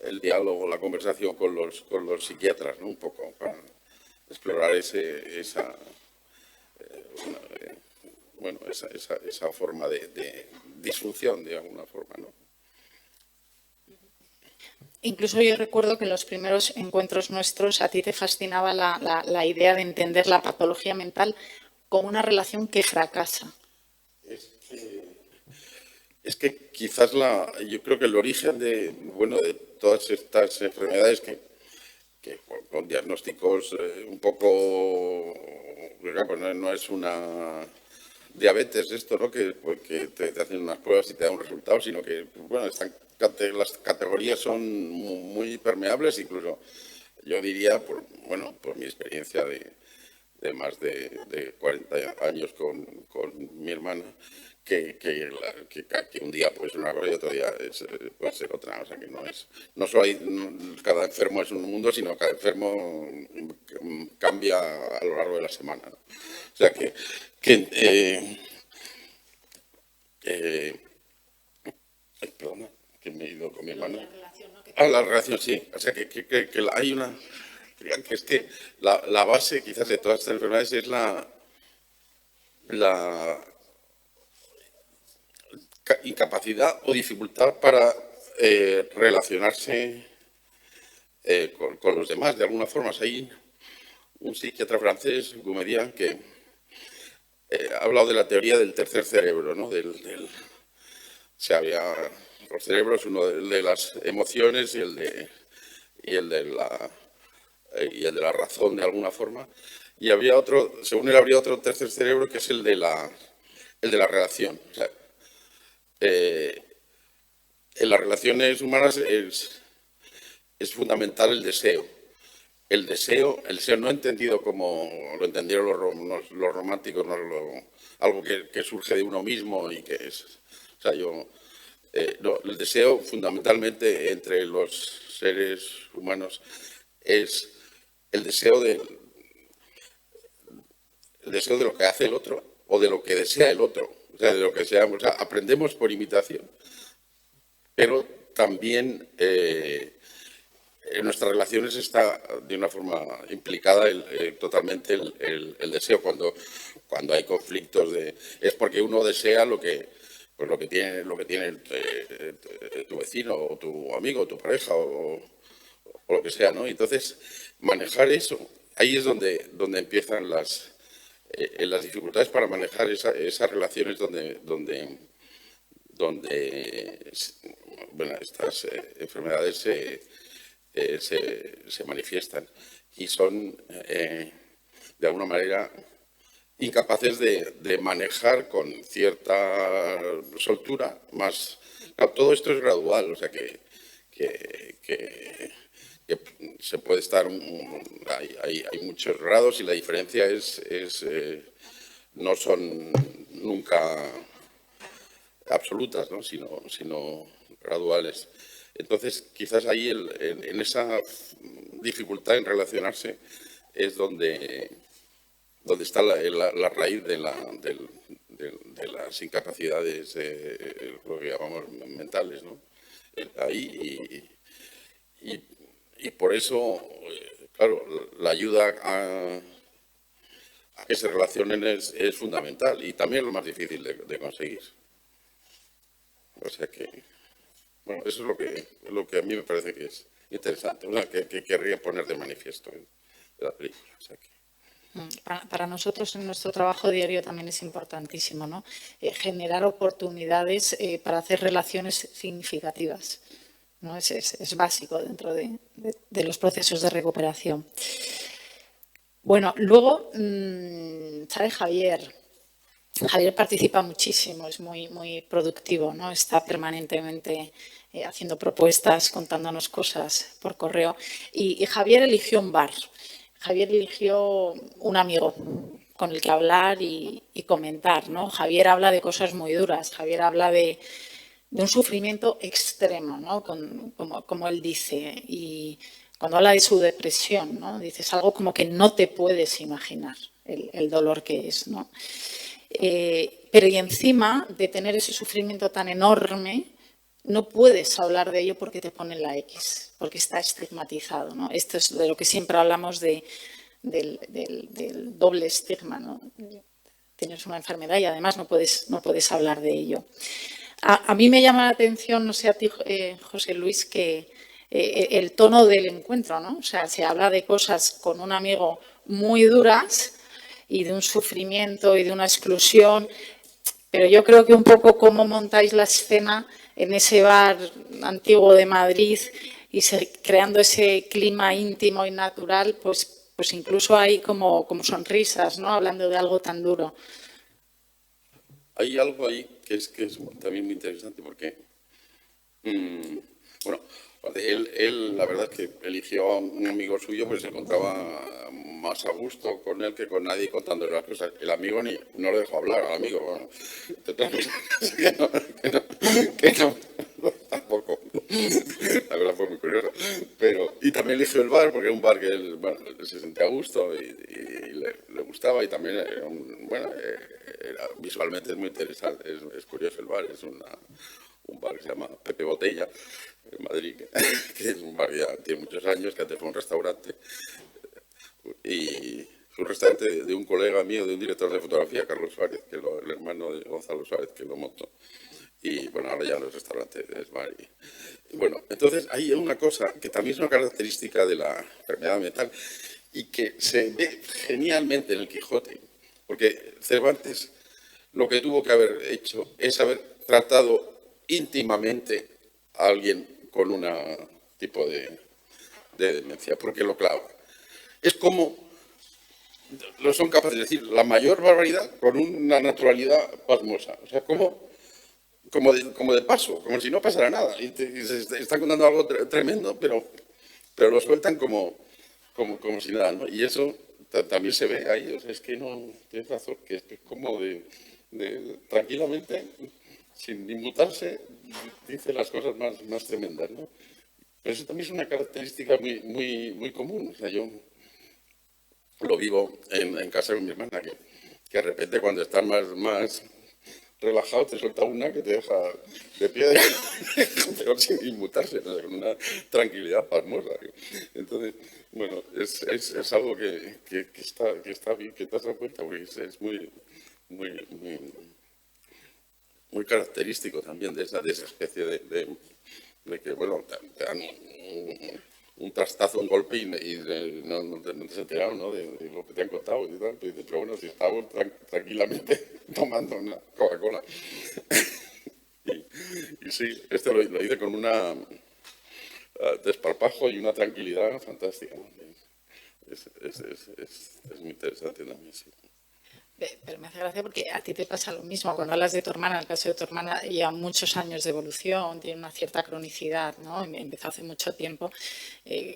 el diálogo, la conversación con los psiquiatras, ¿no? Un poco para explorar esa forma de disfunción, de alguna forma, ¿no? Incluso yo recuerdo que en los primeros encuentros nuestros a ti te fascinaba la idea de entender la patología mental como una relación que fracasa. Es que quizás yo creo que el origen de todas estas enfermedades que con diagnósticos un poco, pues no es una diabetes esto, ¿no? Que te hacen unas pruebas y te dan un resultado, sino que, bueno, las categorías son muy permeables, incluso yo diría, por mi experiencia de más de 40 años con mi hermana, que un día puede ser una cosa y otro día puede ser otra. O sea, que no solo cada enfermo es un mundo, sino cada enfermo cambia a lo largo de la semana, ¿no? O sea perdona, que me he ido con... mi hermano. La relación, sí. O sea, que hay una... Que es que la base quizás de todas estas enfermedades es la incapacidad o dificultad para relacionarse con los demás de alguna forma. Hay un psiquiatra francés, Goumedian, que ha hablado de la teoría del tercer cerebro, ¿no? Los cerebros, uno de las emociones y el de la razón de alguna forma. Y había otro, según él, habría otro tercer cerebro que es el de la relación. O sea, en las relaciones humanas es fundamental el deseo. El deseo no entendido como lo entendieron los románticos, algo que surge de uno mismo y que es... O sea, el deseo fundamentalmente entre los seres humanos es el deseo de lo que hace el otro o de lo que desea el otro. O sea, de lo que seamos. O sea, aprendemos por imitación, pero también en nuestras relaciones está de una forma implicada totalmente el deseo. Cuando hay conflictos, es porque uno desea lo que tiene tu vecino o tu amigo o tu pareja o lo que sea, ¿no? Entonces, manejar eso, ahí es donde empiezan las dificultades para manejar esas relaciones donde estas enfermedades se manifiestan y son, de alguna manera, incapaces de manejar con cierta soltura más. Claro, todo esto es gradual, o sea que se puede estar, hay muchos grados y la diferencia no son nunca absolutas, ¿no? sino graduales. Entonces, quizás ahí en esa dificultad en relacionarse es donde está la raíz de las incapacidades, lo que llamamos mentales, ¿no? Ahí y por eso, claro, la ayuda a que se relacionen es fundamental y también lo más difícil de conseguir. O sea que, bueno, eso es lo que a mí me parece que es interesante, ¿no? que querría poner de manifiesto en la película. O sea que... Para nosotros en nuestro trabajo diario también es importantísimo, ¿no? Generar oportunidades para hacer relaciones significativas, ¿no? Es básico dentro de los procesos de recuperación. Bueno, luego sale Javier. Javier participa muchísimo, es muy productivo, ¿no? Está permanentemente haciendo propuestas, contándonos cosas por correo. Y Javier eligió un bar. Javier eligió un amigo con el que hablar y comentar, ¿no? Javier habla de cosas muy duras. Javier habla de un sufrimiento extremo, ¿no? Como él dice. Y cuando habla de su depresión, ¿no? Dice, es algo como que no te puedes imaginar el dolor que es, ¿no? Pero y encima de tener ese sufrimiento tan enorme, no puedes hablar de ello porque te ponen la X, porque está estigmatizado, ¿no? Esto es de lo que siempre hablamos del doble estigma, ¿no? Tienes una enfermedad y además no puedes hablar de ello. A mí me llama la atención, no sé a ti, José Luis, que el tono del encuentro, ¿no? O sea, se habla de cosas con un amigo muy duras y de un sufrimiento y de una exclusión, pero yo creo que un poco cómo montáis la escena en ese bar antiguo de Madrid y creando ese clima íntimo y natural, pues incluso hay como sonrisas, ¿no? Hablando de algo tan duro. Hay algo ahí que es también muy interesante porque, bueno, él la verdad es que eligió a un amigo suyo, pues se encontraba más a gusto con él que con nadie contándole las cosas. El amigo no lo dejó hablar al amigo. Bueno, que no, tampoco. La verdad fue muy curiosa. Y también eligió el bar, porque era un bar que él se sentía a gusto y le gustaba y también visualmente es muy interesante, es curioso el bar, es un bar que se llama Pepe Botella, en Madrid, que es un bar que ya tiene muchos años, que antes fue un restaurante. Y es un restaurante de un colega mío, de un director de fotografía, Carlos Suárez, que es el hermano de Gonzalo Suárez, que lo montó. Y bueno, ahora ya no es restaurante, es bar. Y bueno, entonces hay una cosa que también es una característica de la enfermedad mental y que se ve genialmente en el Quijote, porque Cervantes lo que tuvo que haber hecho es haber tratado íntimamente a alguien con un tipo de demencia, porque lo clava. Es como lo son capaces de decir la mayor barbaridad con una naturalidad pasmosa. O sea, como de paso, como si no pasara nada. Y se están contando algo tremendo, pero lo sueltan como si nada, ¿no? Y eso también se ve ahí. O sea, es que no, tienes razón, que es como de tranquilamente, sin inmutarse, dice las cosas más tremendas, ¿no? Pero eso también es una característica muy común. O sea, yo lo vivo en casa con mi hermana, que de repente cuando estás más relajado te suelta una que te deja de pie, pero sin inmutarse, ¿no? Con una tranquilidad pasmosa. Entonces, bueno, es algo que está bien, que te has dado cuenta, porque es muy característico también de esa especie de que, bueno, te dan un trastazo, un golpe y no te has enterado, ¿no? De lo que te han contado y tal. Pero bueno, si estamos tranquilamente tomando una Coca-Cola. y sí, lo hice con una desparpajo y una tranquilidad fantástica, ¿no? Es muy interesante también, sí. Pero me hace gracia porque a ti te pasa lo mismo. Cuando hablas de tu hermana, en el caso de tu hermana, lleva muchos años de evolución, tiene una cierta cronicidad, ¿no? Empezó hace mucho tiempo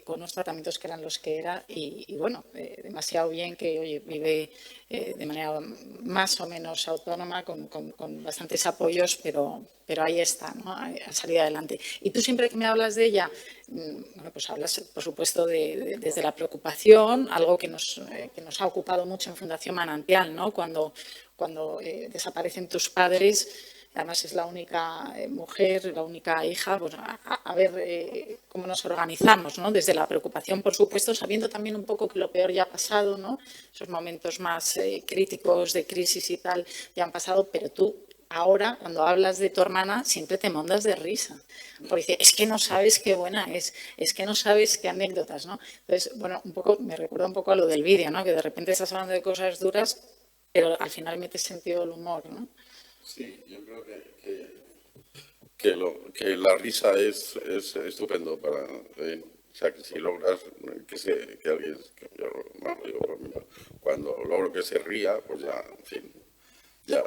con unos tratamientos que eran los que era y bueno, demasiado bien que oye, vive de manera más o menos autónoma, con bastantes apoyos, pero ahí está, ¿no? Ha salido adelante. Y tú siempre que me hablas de ella, bueno, pues hablas, por supuesto, desde la preocupación, algo que nos ha ocupado mucho en Fundación Manantial, ¿no? Cuando desaparecen tus padres, además es la única mujer, la única hija, pues a ver cómo nos organizamos, ¿no? Desde la preocupación, por supuesto, sabiendo también un poco que lo peor ya ha pasado, ¿no? Esos momentos más críticos de crisis y tal ya han pasado, pero tú ahora, cuando hablas de tu hermana, siempre te mondas de risa. Porque dices, es que no sabes qué buena es que no sabes qué anécdotas, ¿no? Entonces, bueno, me recuerda un poco a lo del vídeo, ¿no? Que de repente estás hablando de cosas duras, pero al final metes sentido del humor, ¿no? Sí, yo creo que la risa es estupendo para... o sea, que si logras que alguien... cuando logro que se ría, pues ya, en fin, ya...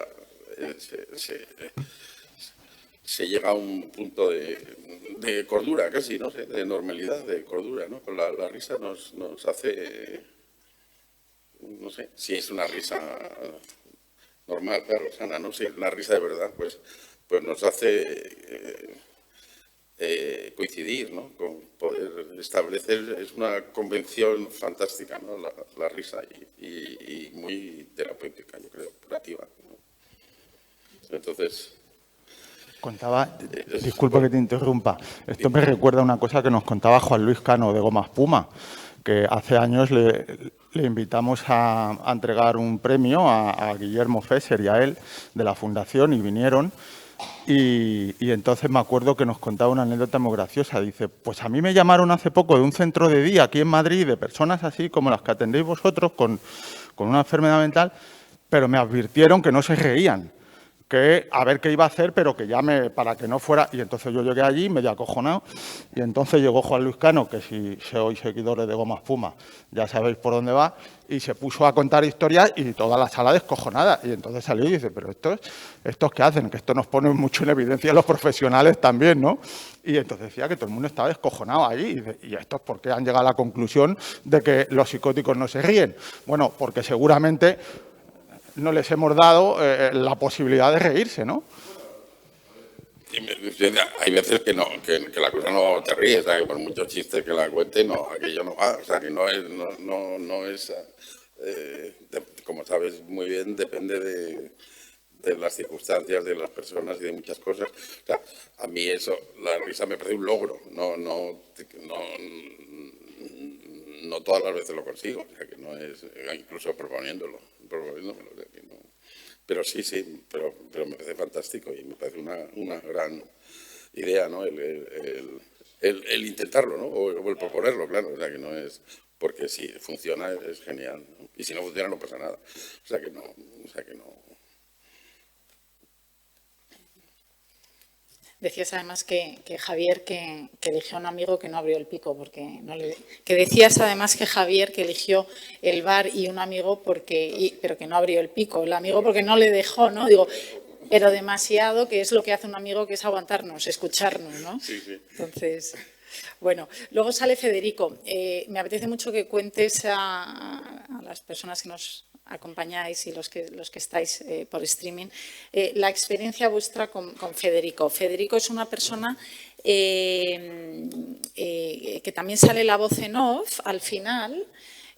Se llega a un punto de cordura, casi, no sé, de normalidad, de cordura, ¿no? Pero la risa nos hace, no sé, si es una risa normal, claro, sana, no sé, una risa de verdad, pues nos hace coincidir, ¿no? Con poder establecer, es una convención fantástica, ¿no? La risa y muy terapéutica, yo creo, curativa, ¿no? Entonces... Contaba, disculpa que te interrumpa, esto me recuerda a una cosa que nos contaba Juan Luis Cano de Goma Espuma, que hace años le invitamos a entregar un premio a Guillermo Fesser y a él de la Fundación y vinieron y entonces me acuerdo que nos contaba una anécdota muy graciosa. Dice, pues a mí me llamaron hace poco de un centro de día aquí en Madrid de personas así como las que atendéis vosotros con una enfermedad mental, pero me advirtieron que no se reían, que a ver qué iba a hacer, pero que llame para que no fuera. Y entonces yo llegué allí, medio acojonado, y entonces llegó Juan Luis Cano, que si sois seguidores de Goma Espuma, ya sabéis por dónde va, y se puso a contar historias y toda la sala descojonada. Y entonces salió y dice, pero ¿estos qué hacen? Que esto nos pone mucho en evidencia a los profesionales también, ¿no? Y entonces decía que todo el mundo estaba descojonado allí. ¿Y estos por qué han llegado a la conclusión de que los psicóticos no se ríen? Bueno, porque seguramente... no les hemos dado la posibilidad de reírse, ¿no? Hay veces que la cosa no te ríes, ¿sabes? Por muchos chistes que la cuente, no, aquello no va, o sea, que no es como sabes muy bien, depende las circunstancias, de las personas y de muchas cosas. O sea, a mí eso, la risa me parece un logro, no todas las veces lo consigo, o sea, que no es, incluso proponiéndolo, o sea, que no. Pero sí, pero me parece fantástico y me parece una gran idea, ¿no? El intentarlo, ¿no? O el proponerlo, claro, o sea, que no es... Porque si funciona es genial, ¿no? Y si no funciona no pasa nada. O sea que no. Decías además que Javier que eligió a un amigo que no abrió el pico, porque no le... Que decías además que Javier que eligió el bar y un amigo pero que no abrió el pico. El amigo porque no le dejó, ¿no? Digo, pero demasiado, que es lo que hace un amigo, que es aguantarnos, escucharnos, ¿no? Sí. Entonces... Bueno, luego sale Federico. Me apetece mucho que cuentes a las personas que nos acompañáis y los que estáis por streaming la experiencia vuestra con Federico. Federico es una persona que también sale la voz en off al final,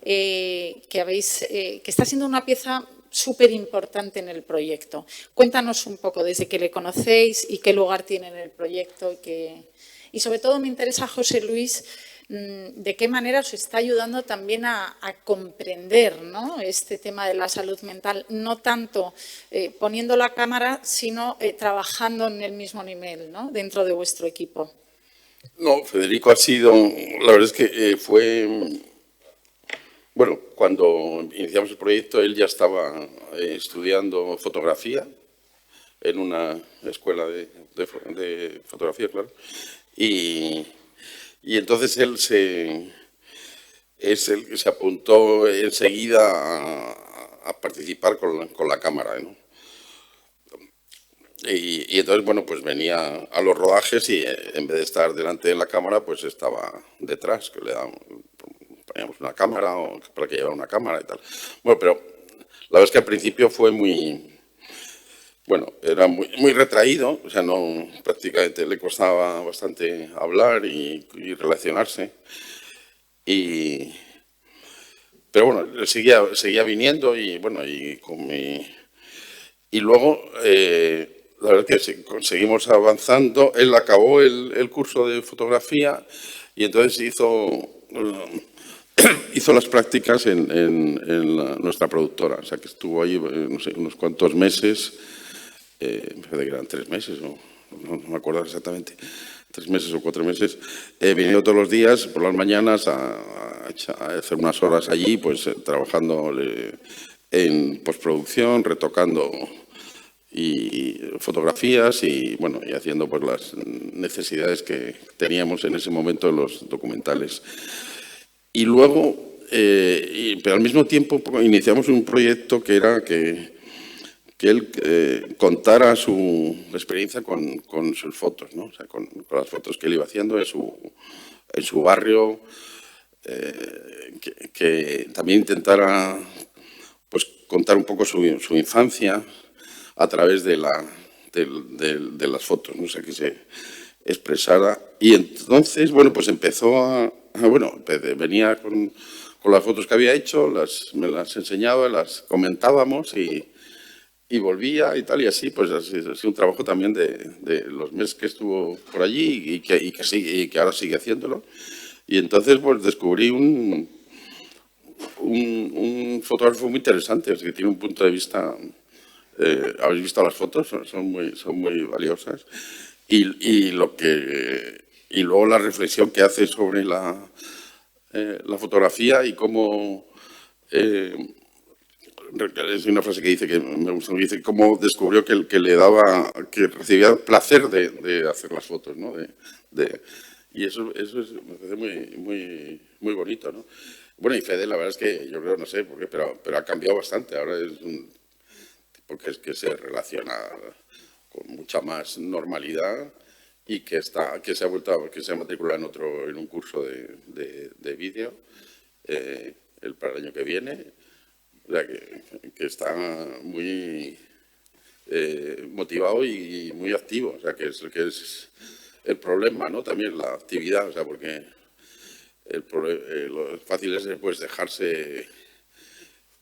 que está siendo una pieza súper importante en el proyecto. Cuéntanos un poco desde que le conocéis y qué lugar tiene en el proyecto y sobre todo me interesa, José Luis, de qué manera os está ayudando también a comprender, ¿no?, este tema de la salud mental, no tanto poniendo la cámara, sino trabajando en el mismo nivel, ¿no?, dentro de vuestro equipo. No, Federico ha sido, la verdad es que fue, bueno, cuando iniciamos el proyecto él ya estaba estudiando fotografía en una escuela de fotografía, claro. Y entonces él se apuntó enseguida a participar con la cámara, ¿no? Y entonces, bueno, pues venía a los rodajes y en vez de estar delante de la cámara, pues estaba detrás, que poníamos una cámara o para que llevara una cámara y tal. Bueno, pero la verdad es que al principio fue era muy retraído, o sea, prácticamente le costaba bastante hablar y relacionarse. Pero bueno, seguía viniendo y bueno, y luego la verdad es que seguimos avanzando. Él acabó el curso de fotografía y entonces hizo las prácticas en nuestra productora, o sea, que estuvo ahí, no sé, unos cuantos meses. Me parece que eran 3 meses, no me acuerdo exactamente, 3 meses o 4 meses, viniendo todos los días por las mañanas a hacer unas horas allí, pues trabajando en postproducción, retocando y fotografías y bueno, y haciendo pues las necesidades que teníamos en ese momento en los documentales. Y luego, pero al mismo tiempo iniciamos un proyecto que era que él contara su experiencia con sus fotos, ¿no? O sea, con las fotos que él iba haciendo en su barrio, que también intentara pues, contar un poco su infancia a través de las fotos, ¿no? O sea, que se expresara. Y entonces, bueno, pues empezó venía con las fotos que había hecho, me las enseñaba, las comentábamos y volvía y tal, y así, pues ha sido un trabajo también de los meses que estuvo por allí y que ahora sigue haciéndolo. Y entonces, pues descubrí un fotógrafo muy interesante, que tiene un punto de vista, habéis visto las fotos, son muy valiosas, y luego la reflexión que hace sobre la fotografía y cómo... es una frase que dice que me gusta, que dice cómo descubrió que que recibía placer de hacer las fotos, ¿no? Y eso me parece muy bonito, ¿no? Bueno, y Fede, la verdad es que yo creo, no sé por qué, pero ha cambiado bastante. Ahora es un tipo que se relaciona con mucha más normalidad y que se ha matriculado en un curso de vídeo para el año que viene. O sea, que está muy motivado y muy activo, o sea, que es el problema, ¿no? También la actividad, o sea, porque lo fácil es pues dejarse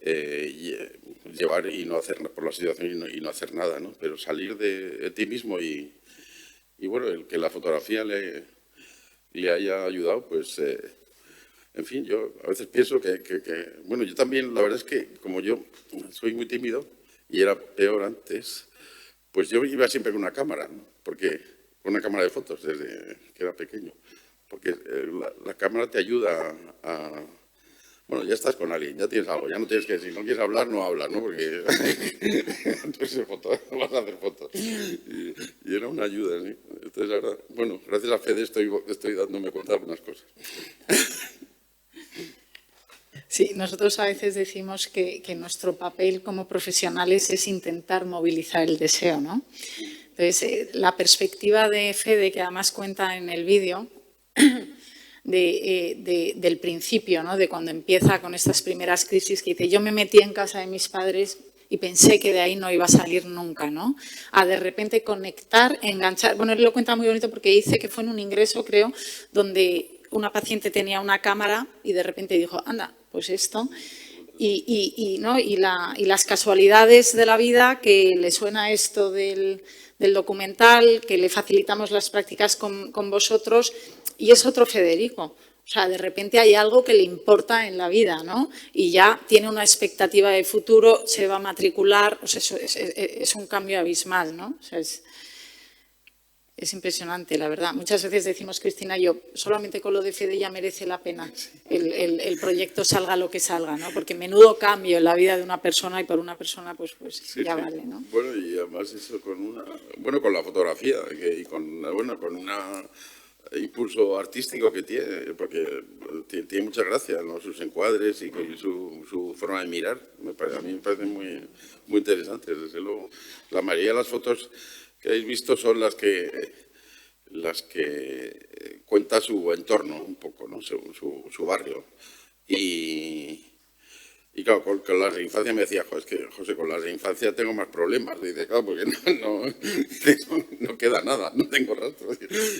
llevar y no hacer por la situación y no hacer nada, ¿no? Pero salir de ti mismo y bueno, el que la fotografía le haya ayudado, pues, en fin, yo a veces pienso bueno, yo también, la verdad es que como yo soy muy tímido y era peor antes, pues yo iba siempre con una cámara, ¿no? Con una cámara de fotos desde que era pequeño, porque la cámara te ayuda a... Bueno, ya estás con alguien, ya tienes algo, ya no tienes que, si no quieres hablar, no hablas, ¿no? Porque entonces vas a hacer fotos. Y era una ayuda, ¿sí? Entonces, la verdad, bueno, gracias a Fede estoy dándome cuenta de algunas cosas. Sí, nosotros a veces decimos que nuestro papel como profesionales es intentar movilizar el deseo, ¿no? Entonces, la perspectiva de Fede, que además cuenta en el vídeo, del principio, ¿no? De cuando empieza con estas primeras crisis, que dice, yo me metí en casa de mis padres y pensé que de ahí no iba a salir nunca, ¿no? A de repente conectar, enganchar. Bueno, él lo cuenta muy bonito porque dice que fue en un ingreso, creo, donde una paciente tenía una cámara y de repente dijo, anda, pues esto. Y las casualidades de la vida, que le suena esto del documental, que le facilitamos las prácticas con vosotros, y es otro Federico. O sea, de repente hay algo que le importa en la vida, ¿no? Y ya tiene una expectativa de futuro, se va a matricular, o sea, es un cambio abismal, ¿no? O sea, es impresionante, la verdad. Muchas veces decimos, Cristina y yo, solamente con lo de Fede ya merece la pena el proyecto, salga lo que salga, ¿no? Porque menudo cambio en la vida de una persona, y por una persona pues Sí, ya sí. vale, ¿no? Bueno, y además eso con la fotografía y con una impulso artístico que tiene, porque tiene mucha gracia, ¿no? Sus encuadres y su forma de mirar. A mí me parece muy, muy interesante. Desde luego, la mayoría de las fotos que habéis visto son las que cuenta su entorno un poco, ¿no? Su barrio. Y claro, con las de infancia me decía, es que José, con las de infancia tengo más problemas. Dice, claro, porque no queda nada, no tengo rastro.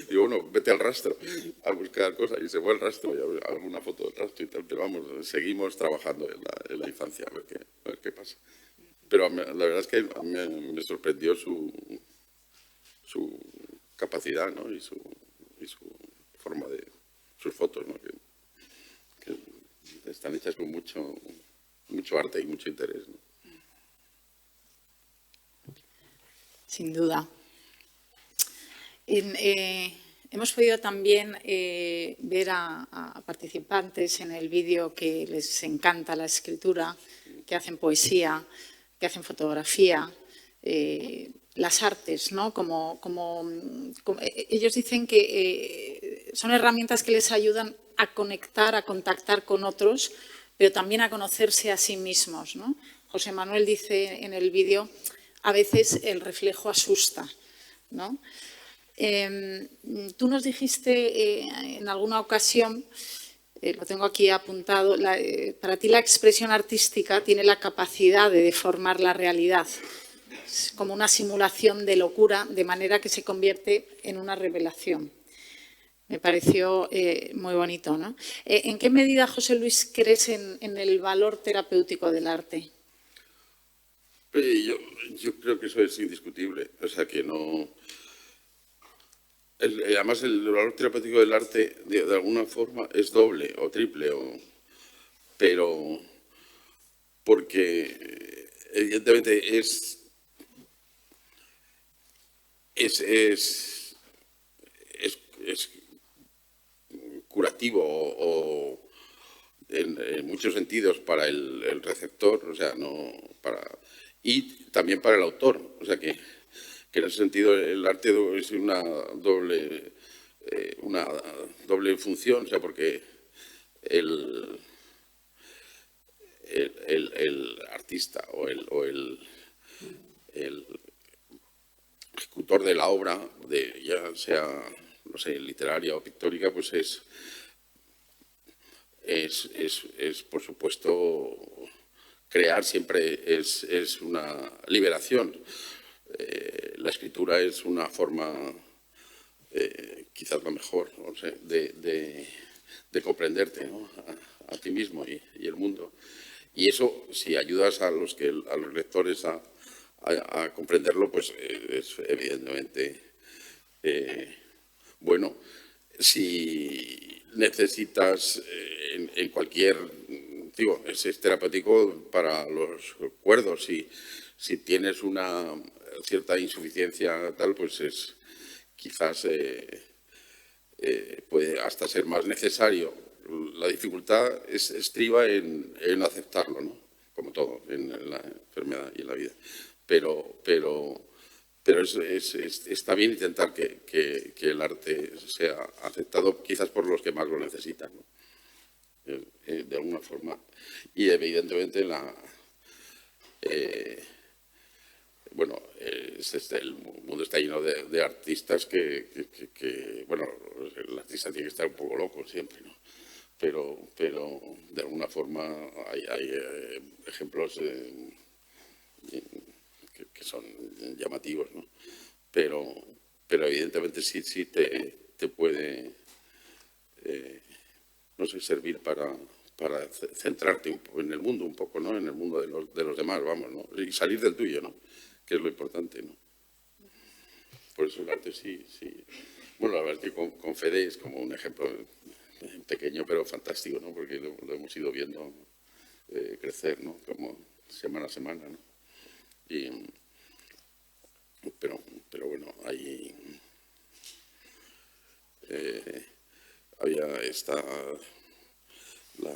Digo, bueno, vete al rastro a buscar cosas. Y se fue al rastro y hago una foto del rastro y tal. Pero vamos, seguimos trabajando en la infancia, a ver qué pasa. Pero la verdad es que me sorprendió su capacidad, ¿no? y su forma de... sus fotos, ¿no? que están hechas con mucho arte y mucho interés, ¿no? Sin duda. Hemos podido también ver a participantes en el vídeo que les encanta la escritura, que hacen poesía, que hacen fotografía, las artes, ¿no? Como ellos dicen que son herramientas que les ayudan a conectar, a contactar con otros, pero también a conocerse a sí mismos, ¿no? José Manuel dice en el vídeo, a veces el reflejo asusta, ¿no? Tú nos dijiste en alguna ocasión, lo tengo aquí apuntado, para ti la expresión artística tiene la capacidad de deformar la realidad. Es como una simulación de locura, de manera que se convierte en una revelación. Me pareció muy bonito, ¿no? ¿En qué medida, José Luis, crees en el valor terapéutico del arte? Yo creo que eso es indiscutible. O sea, que no... además, el valor terapéutico del arte, de alguna forma, es doble o triple. Pero porque, evidentemente, es curativo o en muchos sentidos para el receptor, o sea, y también para el autor, o sea que en ese sentido el arte es una doble función, o sea, porque el artista o el ejecutor de la obra, ya sea, no sé, literaria o pictórica, pues es por supuesto, crear siempre es una liberación. La escritura es una forma, quizás la mejor, no sé, de comprenderte, ¿no? a ti mismo y el mundo. Y eso, si ayudas a los lectores a comprenderlo, pues es evidentemente bueno. Si necesitas en cualquier, digo, es terapéutico para los cuerdos. Si tienes una cierta insuficiencia tal, pues es quizás puede hasta ser más necesario. La dificultad estriba en aceptarlo, ¿no? Como todo en la enfermedad y en la vida. Pero está bien intentar que el arte sea aceptado, quizás por los que más lo necesitan, ¿no? De alguna forma. Y evidentemente bueno, el mundo está lleno de artistas que bueno, el artista tiene que estar un poco loco siempre, ¿no? Pero de alguna forma hay ejemplos que son llamativos, ¿no? Pero evidentemente sí te puede, no sé, servir para centrarte en el mundo un poco, ¿no? En el mundo de los demás, vamos, ¿no? Y salir del tuyo, ¿no? Que es lo importante, ¿no? Por eso el arte sí. Bueno, la verdad es que con Fede es como un ejemplo pequeño pero fantástico, ¿no? Porque lo hemos ido viendo crecer, ¿no? Como semana a semana, ¿no? Pero bueno, ahí había la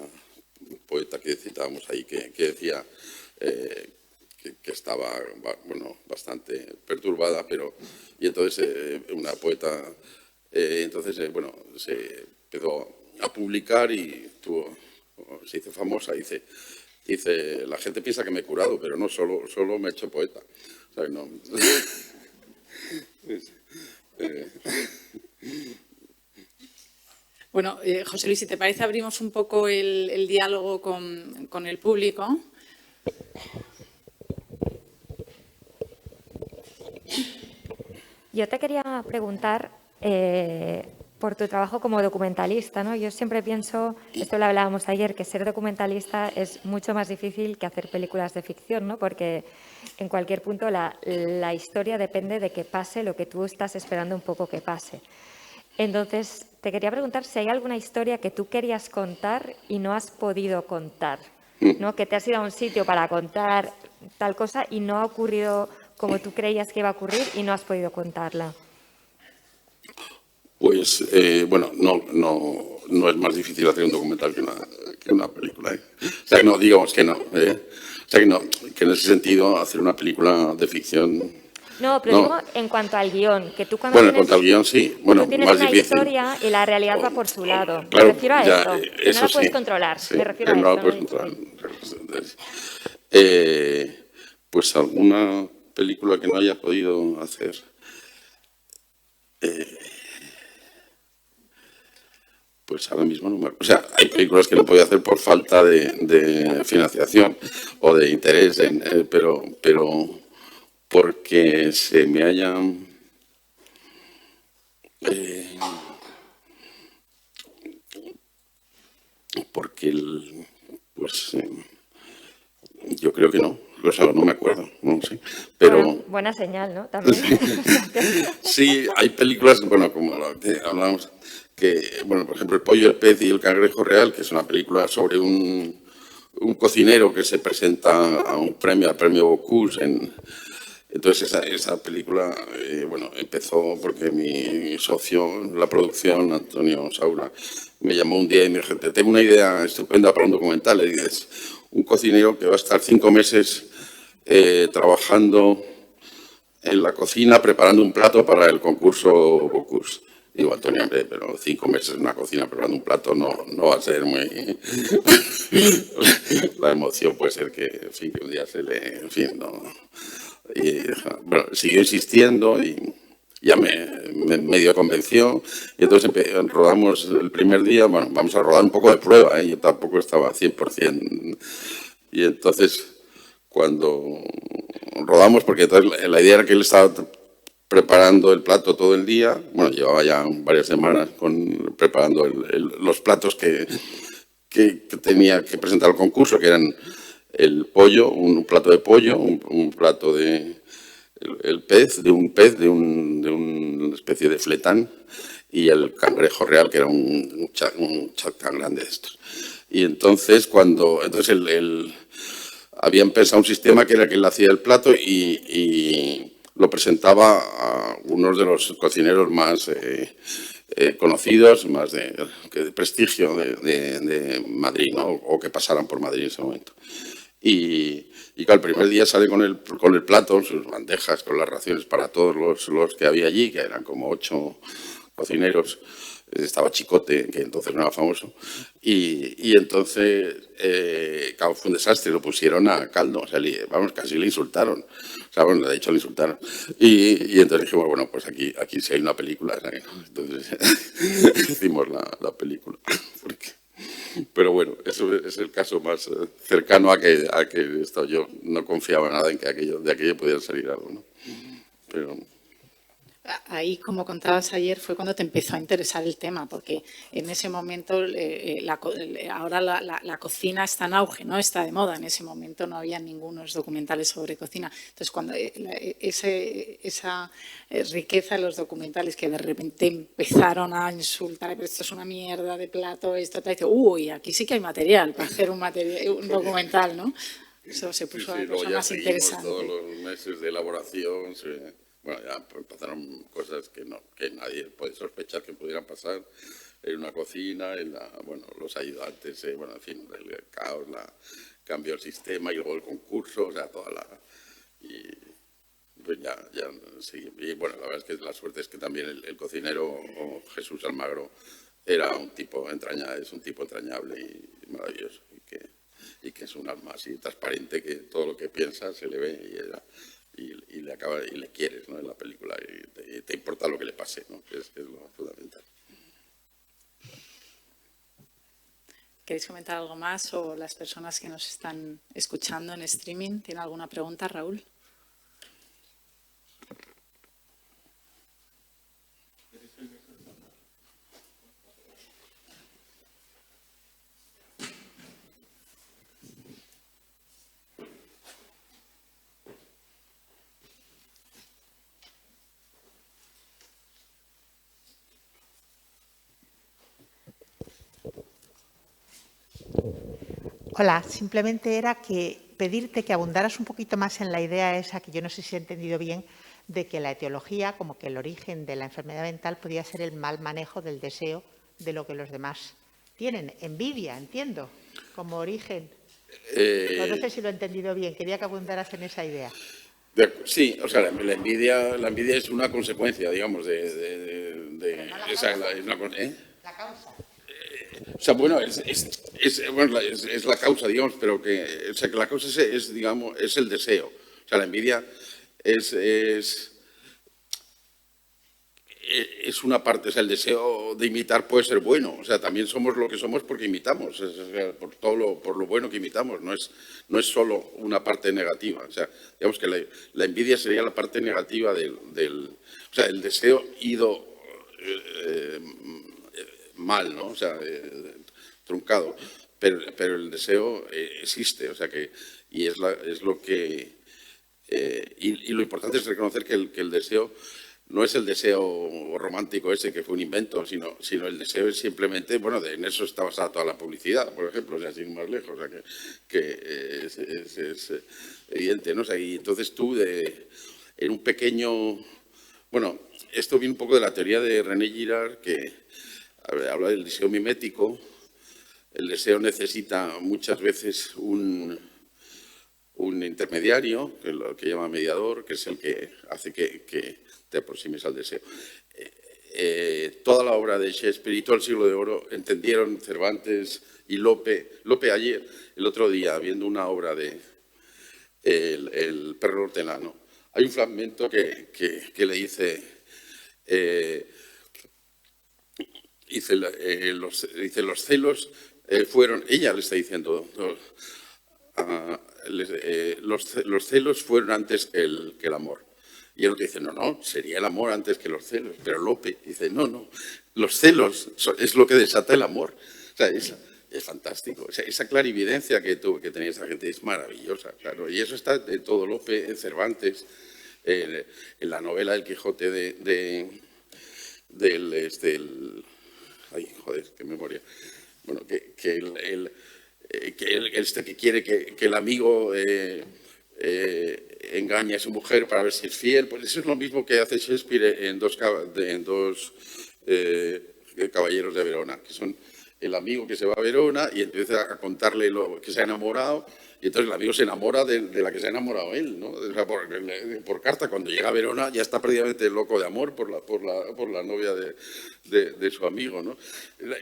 poeta que citábamos ahí que decía que estaba, bueno, bastante perturbada, y entonces una poeta entonces bueno, se empezó a publicar y se hizo famosa. Dice, la gente piensa que me he curado, pero no, solo me he hecho poeta. O sea, no. Bueno, José Luis, si te parece, abrimos un poco el diálogo con el público. Yo te quería preguntar por tu trabajo como documentalista, ¿no? Yo siempre pienso, esto lo hablábamos ayer, que ser documentalista es mucho más difícil que hacer películas de ficción, ¿no? Porque en cualquier punto la historia depende de que pase lo que tú estás esperando un poco que pase. Entonces, te quería preguntar si hay alguna historia que tú querías contar y no has podido contar, ¿no? Que te has ido a un sitio para contar tal cosa y no ha ocurrido como tú creías que iba a ocurrir y no has podido contarla. Pues, bueno, no es más difícil hacer un documental que una película, ¿eh? O sea, no, digamos que no. O sea, que en ese sentido hacer una película de ficción... No, pero digo en cuanto al guión, que tú cuando bueno, en cuanto al guión, sí. Bueno, tú tienes más una difícil. Historia y la realidad va por su lado. Claro, me refiero a ya, esto, que eso no la puedes sí, controlar. sí, Me refiero a no esto. la puedes controlar. Pues alguna película que no haya podido hacer. Pues ahora mismo no me acuerdo. O sea, hay películas que no podía hacer por falta de financiación o de interés, pero porque se me hayan... porque yo creo que no. O sea, no me acuerdo, no sé. Pero... Bueno, buena señal, ¿no? También. Sí, hay películas, bueno, como la que hablamos, que, bueno, por ejemplo, El pollo, el pez y el cangrejo real, que es una película sobre un cocinero que se presenta a un premio, al premio Bocuse. Entonces, esa película, bueno, empezó porque mi socio en la producción, Antonio Saura, me llamó un día y me dijo, tengo una idea estupenda para un documental. Y es un cocinero que va a estar 5 meses trabajando en la cocina, preparando un plato para el concurso Bocuse. Digo, Antonio, hombre, pero 5 meses en una cocina preparando un plato no va a ser muy... La emoción puede ser que, en fin, que un día se le... En fin, no... Y, bueno, siguió insistiendo y ya me medio convenció. Y entonces rodamos el primer día, bueno, vamos a rodar un poco de prueba, yo tampoco estaba 100%. Y entonces, cuando rodamos, porque entonces la idea era que él estaba preparando el plato todo el día, bueno, llevaba ya varias semanas preparando los platos que tenía que presentar al concurso, que eran el pollo, un plato de pollo, un plato de el pez, de una especie de fletán, y el cangrejo real, que era un chat tan grande de estos. Y entonces, habían pensado un sistema que era que él hacía el plato y lo presentaba a unos de los cocineros más conocidos, más de prestigio de Madrid, ¿no? O que pasaran por Madrid en ese momento. Y claro, el primer día sale con el plato, sus bandejas, con las raciones para todos los que había allí, que eran como 8 cocineros. Estaba Chicote, que entonces no era famoso, y entonces, claro, fue un desastre, lo pusieron a caldo, o sea, casi le insultaron, o sea, bueno, de hecho le insultaron, y entonces dijimos, bueno, pues aquí sí hay una película, ¿sabes? Entonces hicimos la película, pero bueno, eso es el caso más cercano a que yo no confiaba nada en que de aquello pudiera salir algo, ¿no? Pero... Ahí, como contabas ayer, fue cuando te empezó a interesar el tema, porque en ese momento, ahora la cocina está en auge, ¿no? Está de moda. En ese momento no había ningunos documentales sobre cocina. Entonces, cuando esa riqueza de los documentales que de repente empezaron a insultar, pero esto es una mierda de plato, esto te dice, uy, aquí sí que hay material para hacer un documental, ¿no? Eso se puso a cosa más interesante. Todos los meses de elaboración... Bueno, ya pasaron cosas que nadie puede sospechar que pudieran pasar en una cocina, los ayudantes, en fin, el caos, cambió el sistema y luego el concurso, o sea, y pues ya sí. Y bueno, la verdad es que la suerte es que también el cocinero Jesús Almagro era un tipo entrañable y maravilloso, y que es un alma así transparente que todo lo que piensa se le ve y le quieres, ¿no? En la película, y te importa lo que le pase, ¿no? Que es lo fundamental. ¿Queréis comentar algo más, o las personas que nos están escuchando en streaming tienen alguna pregunta, Raúl? Hola, simplemente era pedirte que abundaras un poquito más en la idea esa, que yo no sé si he entendido bien, de que la etiología, como que el origen de la enfermedad mental podía ser el mal manejo del deseo de lo que los demás tienen. Envidia, entiendo, como origen. No sé si lo he entendido bien, quería que abundaras en esa idea. Sí, o sea, la envidia es una consecuencia, digamos, La causa. O sea, bueno, es la causa, digamos, pero que la causa digamos, es el deseo. O sea, la envidia es una parte, o sea, el deseo de imitar puede ser bueno. O sea, también somos lo que somos porque imitamos, por lo bueno que imitamos. No es solo una parte negativa. O sea, digamos que la envidia sería la parte negativa o sea, el deseo ido mal, ¿no? O sea, truncado, pero el deseo existe, o sea y es lo que y lo importante es reconocer que el deseo no es el deseo romántico ese que fue un invento, sino el deseo es simplemente, bueno, en eso está basada toda la publicidad, por ejemplo, o sea, sin más lejos, o sea, que es evidente, ¿no? O sea, y entonces tú en un pequeño, bueno, esto viene un poco de la teoría de René Girard, que habla del deseo mimético. El deseo necesita muchas veces un intermediario, que es lo que llama mediador, que es el que hace que te aproximes al deseo. Toda la obra de Shakespeare y todo el Siglo de Oro entendieron Cervantes y Lope ayer, el otro día, viendo una obra de El perro hortelano. Hay un fragmento que le dice... los celos fueron, ella le está diciendo, los celos fueron antes que el amor. Y el otro dice, no, sería el amor antes que los celos. Pero Lope dice, no, los celos es lo que desata el amor. O sea, Es fantástico. O sea, esa clarividencia que tenía esa gente es maravillosa, claro. Y eso está en todo Lope, en Cervantes, en la novela El Quijote ay, joder, qué memoria. Bueno, que quiere que el amigo engañe a su mujer para ver si es fiel. Pues eso es lo mismo que hace Shakespeare en dos Caballeros de Verona, que son el amigo que se va a Verona y empieza a contarle lo que se ha enamorado, y entonces el amigo se enamora de la que se ha enamorado él, ¿no? O sea, por carta. Cuando llega a Verona ya está prácticamente loco de amor por la novia de su amigo, ¿no?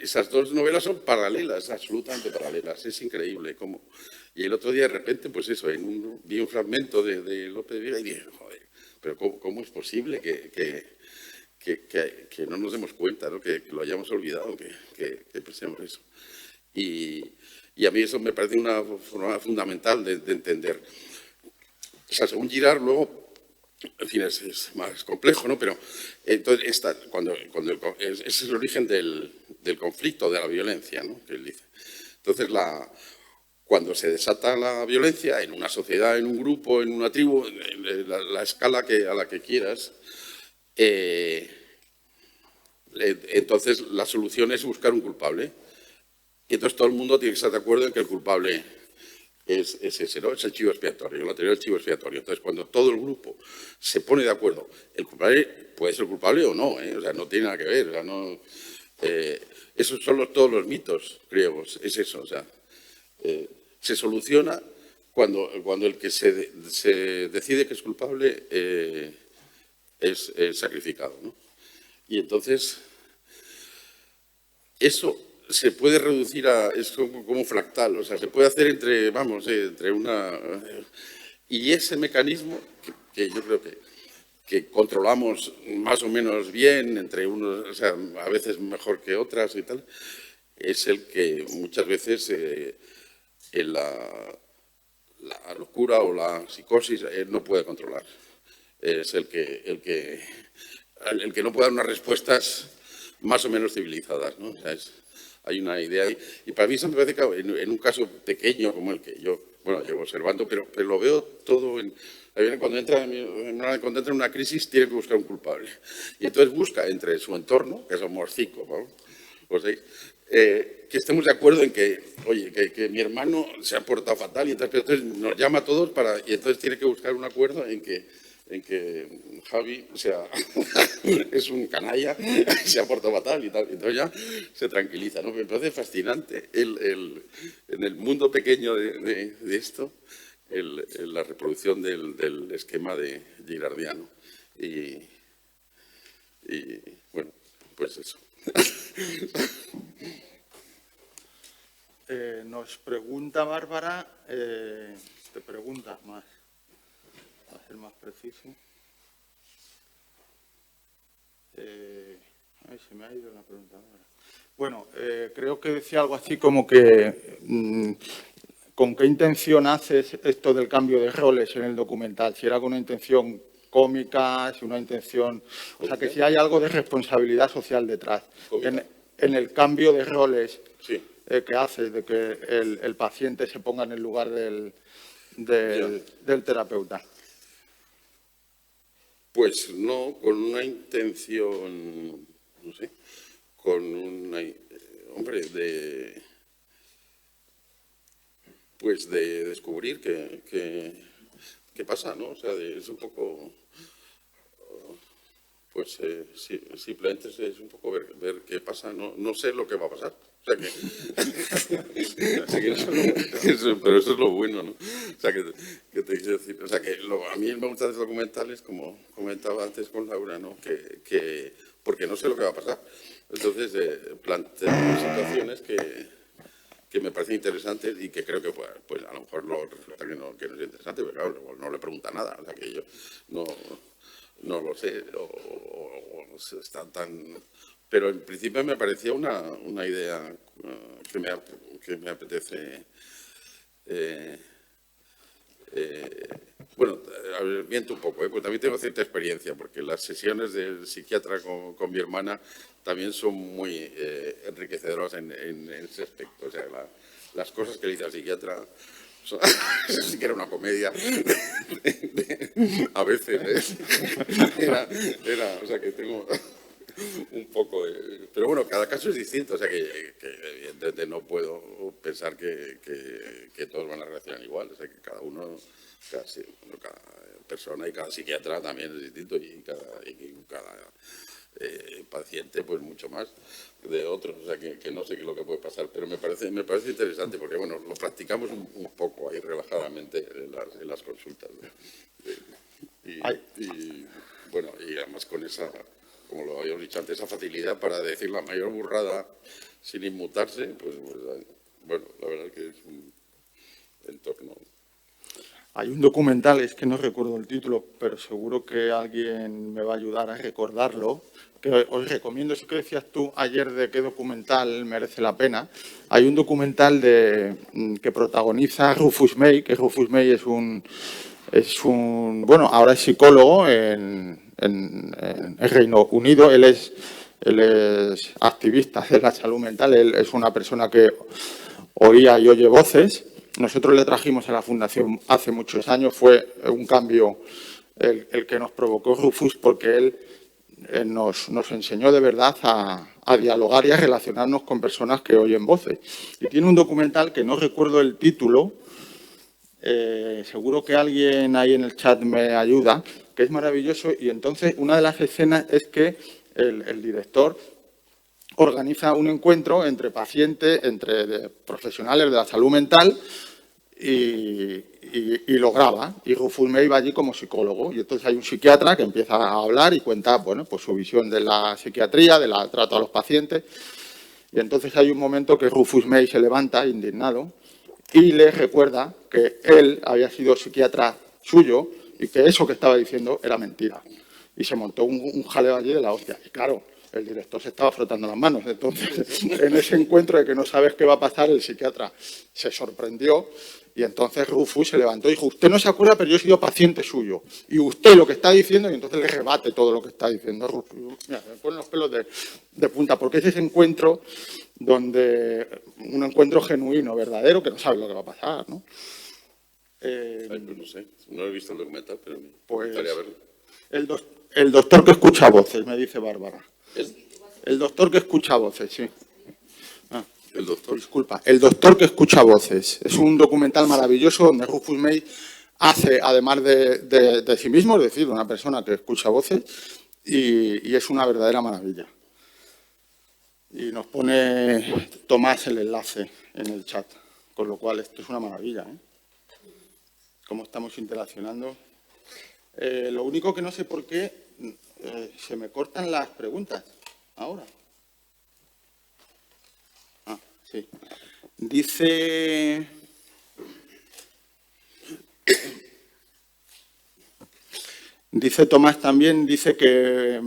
Esas dos novelas son paralelas, absolutamente paralelas. Es increíble cómo. Y el otro día, de repente, pues eso, vi un fragmento de Lope de Vega y dije, joder, pero ¿cómo es posible que no nos demos cuenta, ¿no? Que lo hayamos olvidado, que pensemos eso? Y a mí eso me parece una forma fundamental de entender. O sea, según Girard, luego, en fin, es más complejo, ¿no? Pero entonces, ese es el origen del conflicto, de la violencia, ¿no? Que él dice. Entonces, cuando se desata la violencia en una sociedad, en un grupo, en una tribu, en la escala a la que quieras, entonces la solución es buscar un culpable. Y entonces todo el mundo tiene que estar de acuerdo en que el culpable es ese, ¿no? Es el chivo expiatorio, la teoría del chivo expiatorio. Entonces, cuando todo el grupo se pone de acuerdo, el culpable puede ser culpable o no, ¿eh? O sea, no tiene nada que ver. O sea, no, esos son todos los mitos griegos, es eso. O sea, se soluciona cuando el que se decide que es culpable es sacrificado, ¿no? Y entonces, eso se puede reducir es como fractal, o sea, se puede hacer entre una. Y ese mecanismo, que yo creo que controlamos más o menos bien, entre unos, o sea, a veces mejor que otras y tal, es el que muchas veces la locura o la psicosis no puede controlar. Es el que no puede dar unas respuestas más o menos civilizadas, ¿no? O sea, hay una idea ahí. Y para mí eso me parece que en un caso pequeño como el que yo, llevo observando, pero lo veo todo cuando entra en una crisis tiene que buscar un culpable. Y entonces busca entre su entorno, que somos 5, ¿no? O 6, que estemos de acuerdo en que, oye, que mi hermano se ha portado fatal, y entonces nos llama a todos y entonces tiene que buscar un acuerdo en que Javi es un canalla, se ha portado fatal y tal. Entonces ya se tranquiliza, ¿no? Me parece fascinante en el mundo pequeño de esto, la reproducción del esquema de girardiano. Y bueno, pues eso. Nos pregunta Bárbara, te pregunta más. A ser más preciso. Ay, se me ha ido la pregunta ahora. Bueno, creo que decía algo así como que ¿con qué intención haces esto del cambio de roles en el documental? Si era con una intención cómica, si una intención... O sea, que si hay algo de responsabilidad social detrás. En el cambio de roles que haces, de que el paciente se ponga en el lugar del terapeuta. Pues no, con una intención, no sé, con una, hombre, de descubrir qué pasa, ¿no? O sea, es un poco, pues simplemente es un poco ver qué pasa, no sé lo que va a pasar. O sea pero eso es lo bueno, ¿no? O sea, que te quiero decir, o sea, que a mí me gustan los documentales, como comentaba antes con Laura, ¿no? Porque no sé lo que va a pasar. Entonces, planteo situaciones que me parecen interesantes y que creo que, pues a lo mejor resulta que no es interesante, pero claro, no le pregunta nada, o sea, que yo no lo sé, o está tan... Pero en principio me parecía una idea que me apetece Bueno, a ver, miento un poco, pues también tengo cierta experiencia, porque las sesiones del psiquiatra con mi hermana también son muy enriquecedoras en ese aspecto. O sea, las cosas que le dice al psiquiatra, eso sí que era una comedia, a veces, o sea, que tengo un poco de... Pero bueno, cada caso es distinto, o sea, que evidentemente no puedo pensar que todos van a reaccionar igual, o sea, que cada uno... Cada persona y cada psiquiatra también es distinto y cada paciente pues mucho más de otros, o sea que no sé qué es lo que puede pasar, pero me parece interesante porque bueno, lo practicamos un poco ahí relajadamente en las consultas, ¿no? Y bueno, y además con esa, como lo habíamos dicho antes, esa facilidad para decir la mayor burrada sin inmutarse, pues bueno, la verdad es que es un entorno. Hay un documental, es que no recuerdo el título, pero seguro que alguien me va a ayudar a recordarlo, que os recomiendo, eso que decías tú ayer de qué documental merece la pena. Hay un documental que protagoniza Rufus May, que Rufus May es un bueno, ahora es psicólogo en el Reino Unido, él es activista de la salud mental, él es una persona que oía y oye voces. Nosotros le trajimos a la Fundación hace muchos años, fue un cambio el que nos provocó Rufus, porque él nos enseñó de verdad a dialogar y a relacionarnos con personas que oyen voces. Y tiene un documental que no recuerdo el título, seguro que alguien ahí en el chat me ayuda, que es maravilloso, y entonces una de las escenas es que el director organiza un encuentro entre pacientes, entre profesionales de la salud mental y lo graba. Y Rufus May va allí como psicólogo. Y entonces hay un psiquiatra que empieza a hablar y cuenta bueno, pues su visión de la psiquiatría, del trato a los pacientes. Y entonces hay un momento que Rufus May se levanta indignado y le recuerda que él había sido psiquiatra suyo y que eso que estaba diciendo era mentira. Y se montó un jaleo allí de la hostia. Y claro, el director se estaba frotando las manos. Entonces, en ese encuentro de que no sabes qué va a pasar, el psiquiatra se sorprendió y entonces Rufus se levantó y dijo, usted no se acuerda, pero yo he sido paciente suyo. Y usted lo que está diciendo, y entonces le rebate todo lo que está diciendo Rufus. Mira, me ponen los pelos de punta, porque es ese encuentro un encuentro genuino, verdadero, que no sabe lo que va a pasar, ¿no? Pues no sé, no he visto el documental, pero me gustaría verlo. El doctor que escucha voces, me dice Bárbara. El doctor que escucha voces, sí. El doctor. Disculpa, el doctor que escucha voces. Es un documental maravilloso donde Rufus May hace, además de sí mismo, es decir, una persona que escucha voces, y es una verdadera maravilla. Y nos pone Tomás el enlace en el chat, con lo cual esto es una maravilla, ¿eh? Cómo estamos interaccionando. Lo único que no sé por qué se me cortan las preguntas ahora. Ah, sí. Dice Tomás también, dice que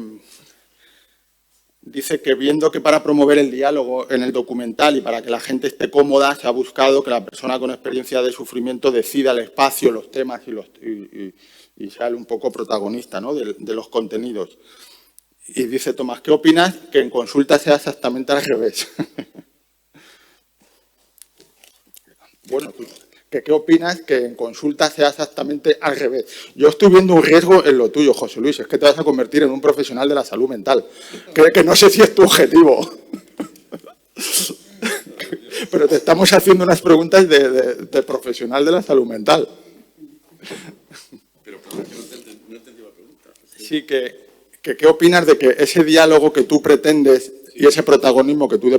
viendo que para promover el diálogo en el documental y para que la gente esté cómoda, se ha buscado que la persona con experiencia de sufrimiento decida el espacio, los temas y sea un poco protagonista, ¿no? de los contenidos. Y dice Tomás, ¿qué opinas que en consulta sea exactamente al revés? Bueno, ¿qué opinas que en consulta sea exactamente al revés? Yo estoy viendo un riesgo en lo tuyo, José Luis, es que te vas a convertir en un profesional de la salud mental, que no sé si es tu objetivo. Pero te estamos haciendo unas preguntas de profesional de la salud mental. Pero no entendí la pregunta. Sí, ¿qué opinas de que ese diálogo que tú pretendes y ese protagonismo que tú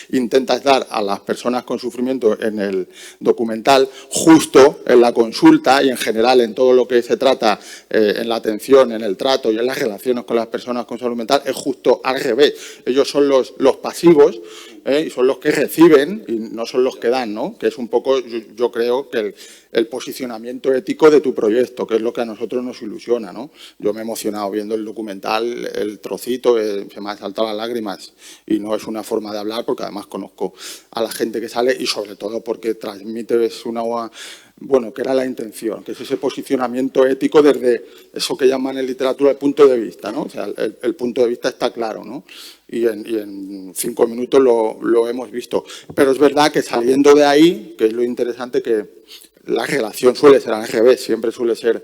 intentas dar a las personas con sufrimiento en el documental, justo en la consulta y en general en todo lo que se trata en la atención, en el trato y en las relaciones con las personas con salud mental, es justo al revés? Ellos son los pasivos y son los que reciben y no son los que dan, ¿no? Que es un poco, yo creo, que el posicionamiento ético de tu proyecto, que es lo que a nosotros nos ilusiona, ¿no? Yo me he emocionado viendo el documental, el trocito, se me han saltado las lágrimas y no es una forma de hablar porque además conozco a la gente que sale y sobre todo porque transmites una bueno, que era la intención, que es ese posicionamiento ético desde eso que llaman en literatura el punto de vista, ¿no? O sea, el punto de vista está claro, ¿no? Y en 5 minutos lo hemos visto. Pero es verdad que saliendo de ahí, que es lo interesante, que la relación suele ser al revés, siempre suele ser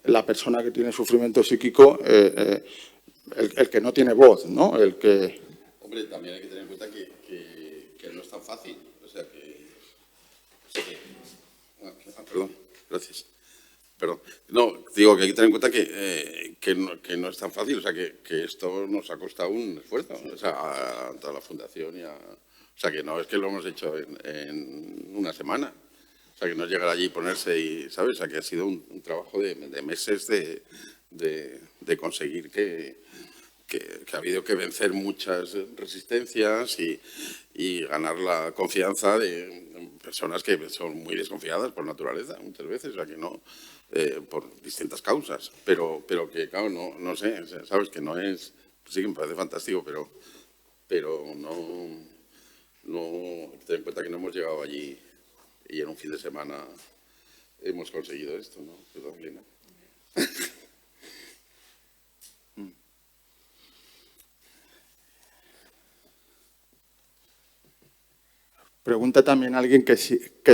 la persona que tiene sufrimiento psíquico el que no tiene voz, ¿no? El que... Hombre, también hay que tener en cuenta que no es tan fácil. O sea que... perdón, gracias. Perdón. No, digo que hay que tener en cuenta que no es tan fácil. O sea, que esto nos ha costado un esfuerzo. O sea, a toda la fundación y a... O sea, que no es que lo hemos hecho en una semana. O sea, que no es llegar allí y ponerse y, ¿sabes? O sea, que ha sido un trabajo de meses de conseguir que ha habido que vencer muchas resistencias y ganar la confianza de personas que son muy desconfiadas por naturaleza, muchas veces, o sea, que no, por distintas causas, pero que, claro, no sé, ¿sabes? Que no es, sí que me parece fantástico, pero no hay que tener en cuenta que no hemos llegado allí y en un fin de semana hemos conseguido esto, ¿no? ¿Verdad, Elena? Pregunta también a alguien que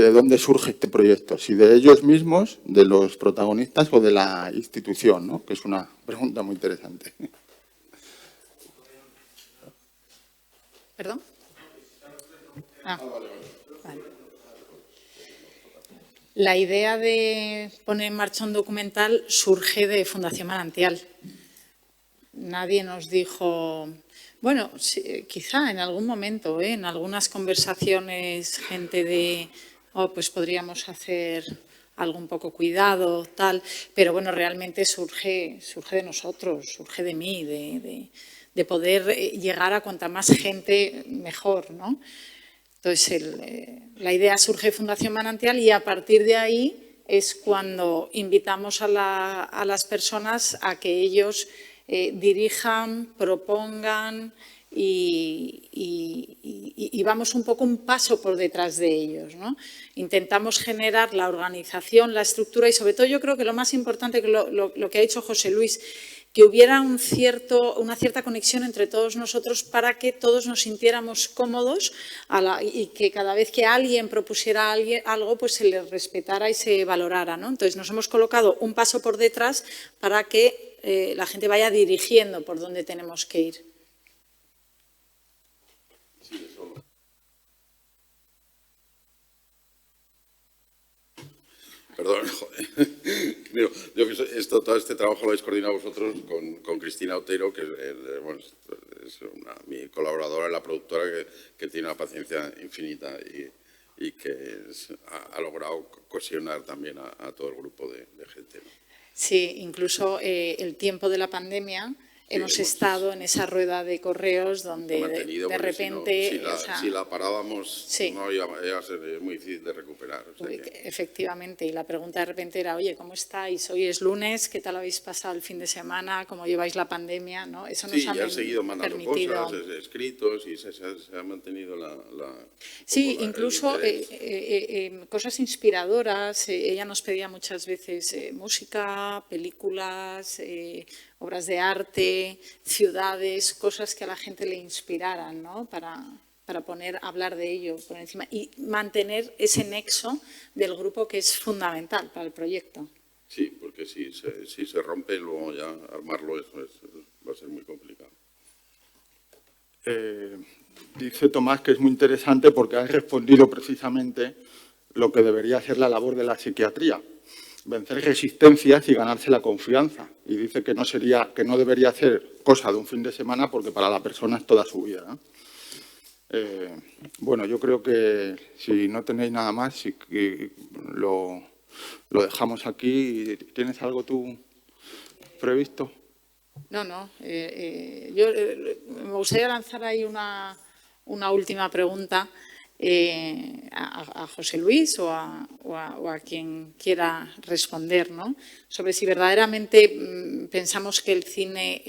de dónde surge este proyecto, si de ellos mismos, de los protagonistas o de la institución, ¿no? Que es una pregunta muy interesante. ¿Perdón? Vale. La idea de poner en marcha un documental surge de Fundación Manantial. Nadie nos dijo... Bueno, sí, quizá en algún momento, en algunas conversaciones, gente de, pues podríamos hacer algo un poco cuidado, tal, pero bueno, realmente surge de nosotros, surge de mí, de poder llegar a cuanta más gente mejor, ¿no? Entonces, la idea surge de Fundación Manantial y a partir de ahí es cuando invitamos a las personas a que ellos dirijan, propongan y vamos un poco un paso por detrás de ellos, ¿no? Intentamos generar la organización, la estructura y sobre todo yo creo que lo más importante, que lo que ha dicho José Luis, que hubiera una cierta conexión entre todos nosotros para que todos nos sintiéramos cómodos y que cada vez que alguien propusiera algo, pues se le respetara y se valorara, ¿no? Entonces nos hemos colocado un paso por detrás para que la gente vaya dirigiendo por dónde tenemos que ir. Perdón, joder. Yo todo este trabajo lo habéis coordinado vosotros con Cristina Otero, que es mi colaboradora, la productora, que tiene una paciencia infinita y que ha logrado cohesionar también a todo el grupo de gente, ¿no? Sí, incluso el tiempo de la pandemia hemos estado en esa rueda de correos donde de repente... Si la parábamos, sí, no iba a ser muy difícil de recuperar. O sea Efectivamente, y la pregunta de repente era, oye, ¿cómo estáis? Hoy es lunes, ¿qué tal habéis pasado el fin de semana? ¿Cómo lleváis la pandemia? ¿No? Eso nos ya han seguido mandando cosas, escritos, y se ha mantenido Sí, incluso cosas inspiradoras. Ella nos pedía muchas veces música, películas, obras de arte, ciudades, cosas que a la gente le inspiraran, ¿no? Para hablar de ello por encima y mantener ese nexo del grupo que es fundamental para el proyecto. Sí, porque si se rompe, luego ya armarlo va a ser muy complicado. Dice Tomás que es muy interesante porque ha respondido precisamente lo que debería ser la labor de la psiquiatría: vencer resistencias y ganarse la confianza. Y dice que no debería ser cosa de un fin de semana porque para la persona es toda su vida, ¿no? Bueno, yo creo que si no tenéis nada más, lo dejamos aquí. ¿Tienes algo tú previsto? No. Yo me gustaría lanzar ahí una última pregunta a José Luis o a quien quiera responder, ¿no? Sobre si verdaderamente pensamos que el cine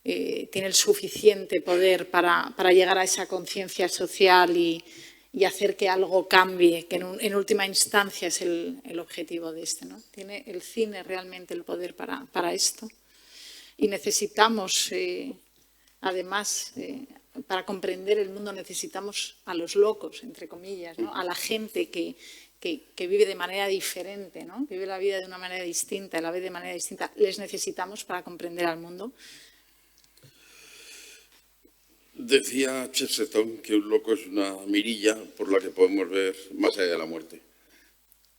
tiene el suficiente poder para llegar a esa conciencia social y y hacer que algo cambie, que en última instancia es el objetivo de este, ¿no? Tiene el cine realmente el poder para esto. Y necesitamos, además, para comprender el mundo necesitamos a los locos, entre comillas, ¿no? A la gente que vive de manera diferente, ¿no? Que vive la vida de una manera distinta, la ve de manera distinta. Les necesitamos para comprender al mundo. Decía Chesterton que un loco es una mirilla por la que podemos ver más allá de la muerte.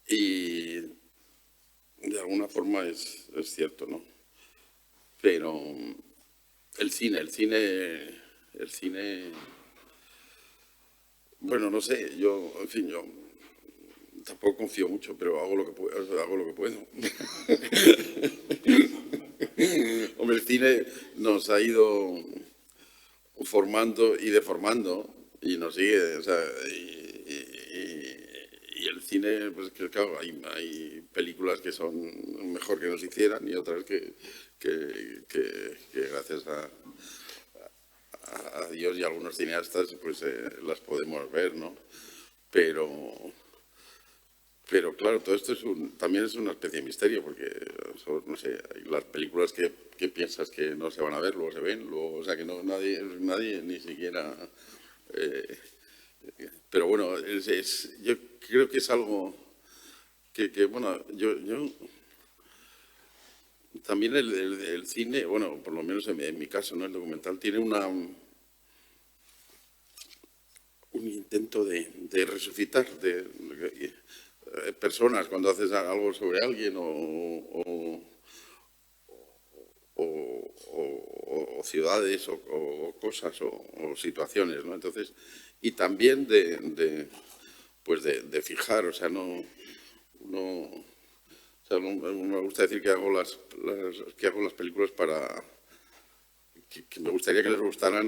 Y de alguna forma es cierto, ¿no? Pero el cine, bueno, no sé, yo tampoco confío mucho, pero hago lo que puedo. Hombre, el cine nos ha ido formando y deformando y nos sigue, o sea, y el cine, pues que claro, hay películas que son mejor que nos hicieran y otras que gracias a Dios y a algunos cineastas pues las podemos ver, ¿no? Pero claro, todo esto también es una especie de misterio, porque, no sé, hay las películas que piensas que no se van a ver, luego se ven, luego, o sea, que no, nadie ni siquiera... pero bueno, yo creo que es algo que bueno, yo también el cine, bueno, por lo menos en mi caso, ¿no? El documental tiene un intento de resucitar personas cuando haces algo sobre alguien o ciudades o cosas o situaciones, ¿no? Entonces, y también de fijar, o sea, no me gusta decir que hago las películas para que me gustaría que les gustaran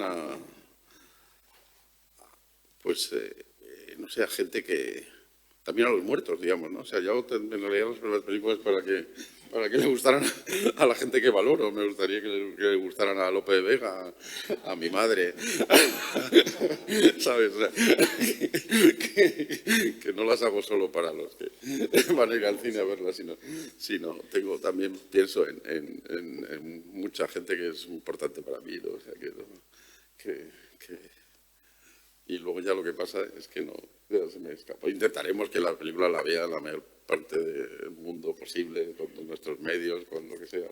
no sé, a gente que también a los muertos, digamos, ¿no? O sea, yo en realidad las películas para que le gustaran a la gente que valoro. Me gustaría que le gustaran a Lope de Vega, a mi madre, ¿sabes? O sea, que no las hago solo para los que van a ir al cine a verlas, sino también pienso en mucha gente que es importante para mí, ¿no? O sea, y luego ya lo que pasa es que no se me escapa. Intentaremos que la película la vea la mayor parte del mundo posible, con nuestros medios, con lo que sea.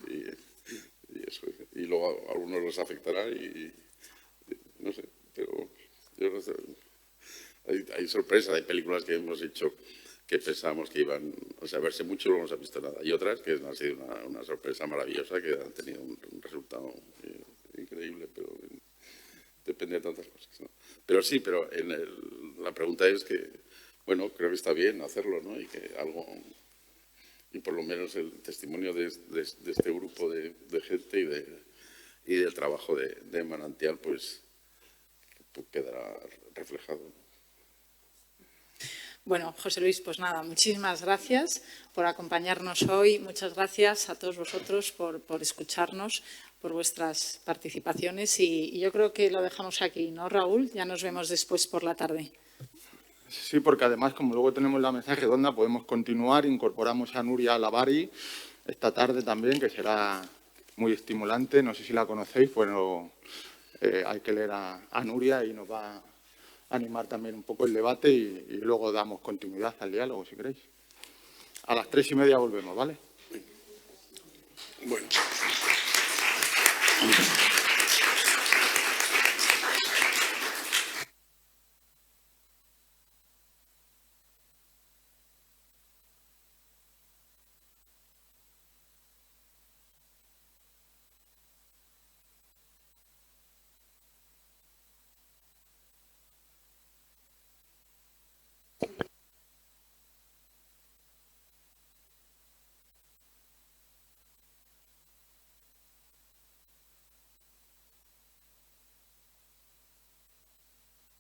Y eso. Y luego a algunos los afectará y no sé, pero yo no sé. Hay sorpresas, hay películas que hemos hecho que pensábamos que iban a verse mucho y luego no se ha visto nada. Y otras que han sido una sorpresa maravillosa, que han tenido un resultado increíble, pero depende de tantas cosas, ¿no? Pero sí, la pregunta es que, bueno, creo que está bien hacerlo, ¿no? Y que y por lo menos el testimonio de este grupo de gente y del trabajo de Manantial, pues quedará reflejado. Bueno, José Luis, pues nada, muchísimas gracias por acompañarnos hoy. Muchas gracias a todos vosotros por escucharnos, por vuestras participaciones y yo creo que lo dejamos aquí, ¿no, Raúl? Ya nos vemos después por la tarde. Sí, porque además, como luego tenemos la mesa redonda, podemos continuar. Incorporamos a Nuria Lavari esta tarde también, que será muy estimulante. No sé si la conocéis, bueno, hay que leer a Nuria y nos va a animar también un poco el debate y luego damos continuidad al diálogo, si queréis. A las 3:30 volvemos, ¿vale?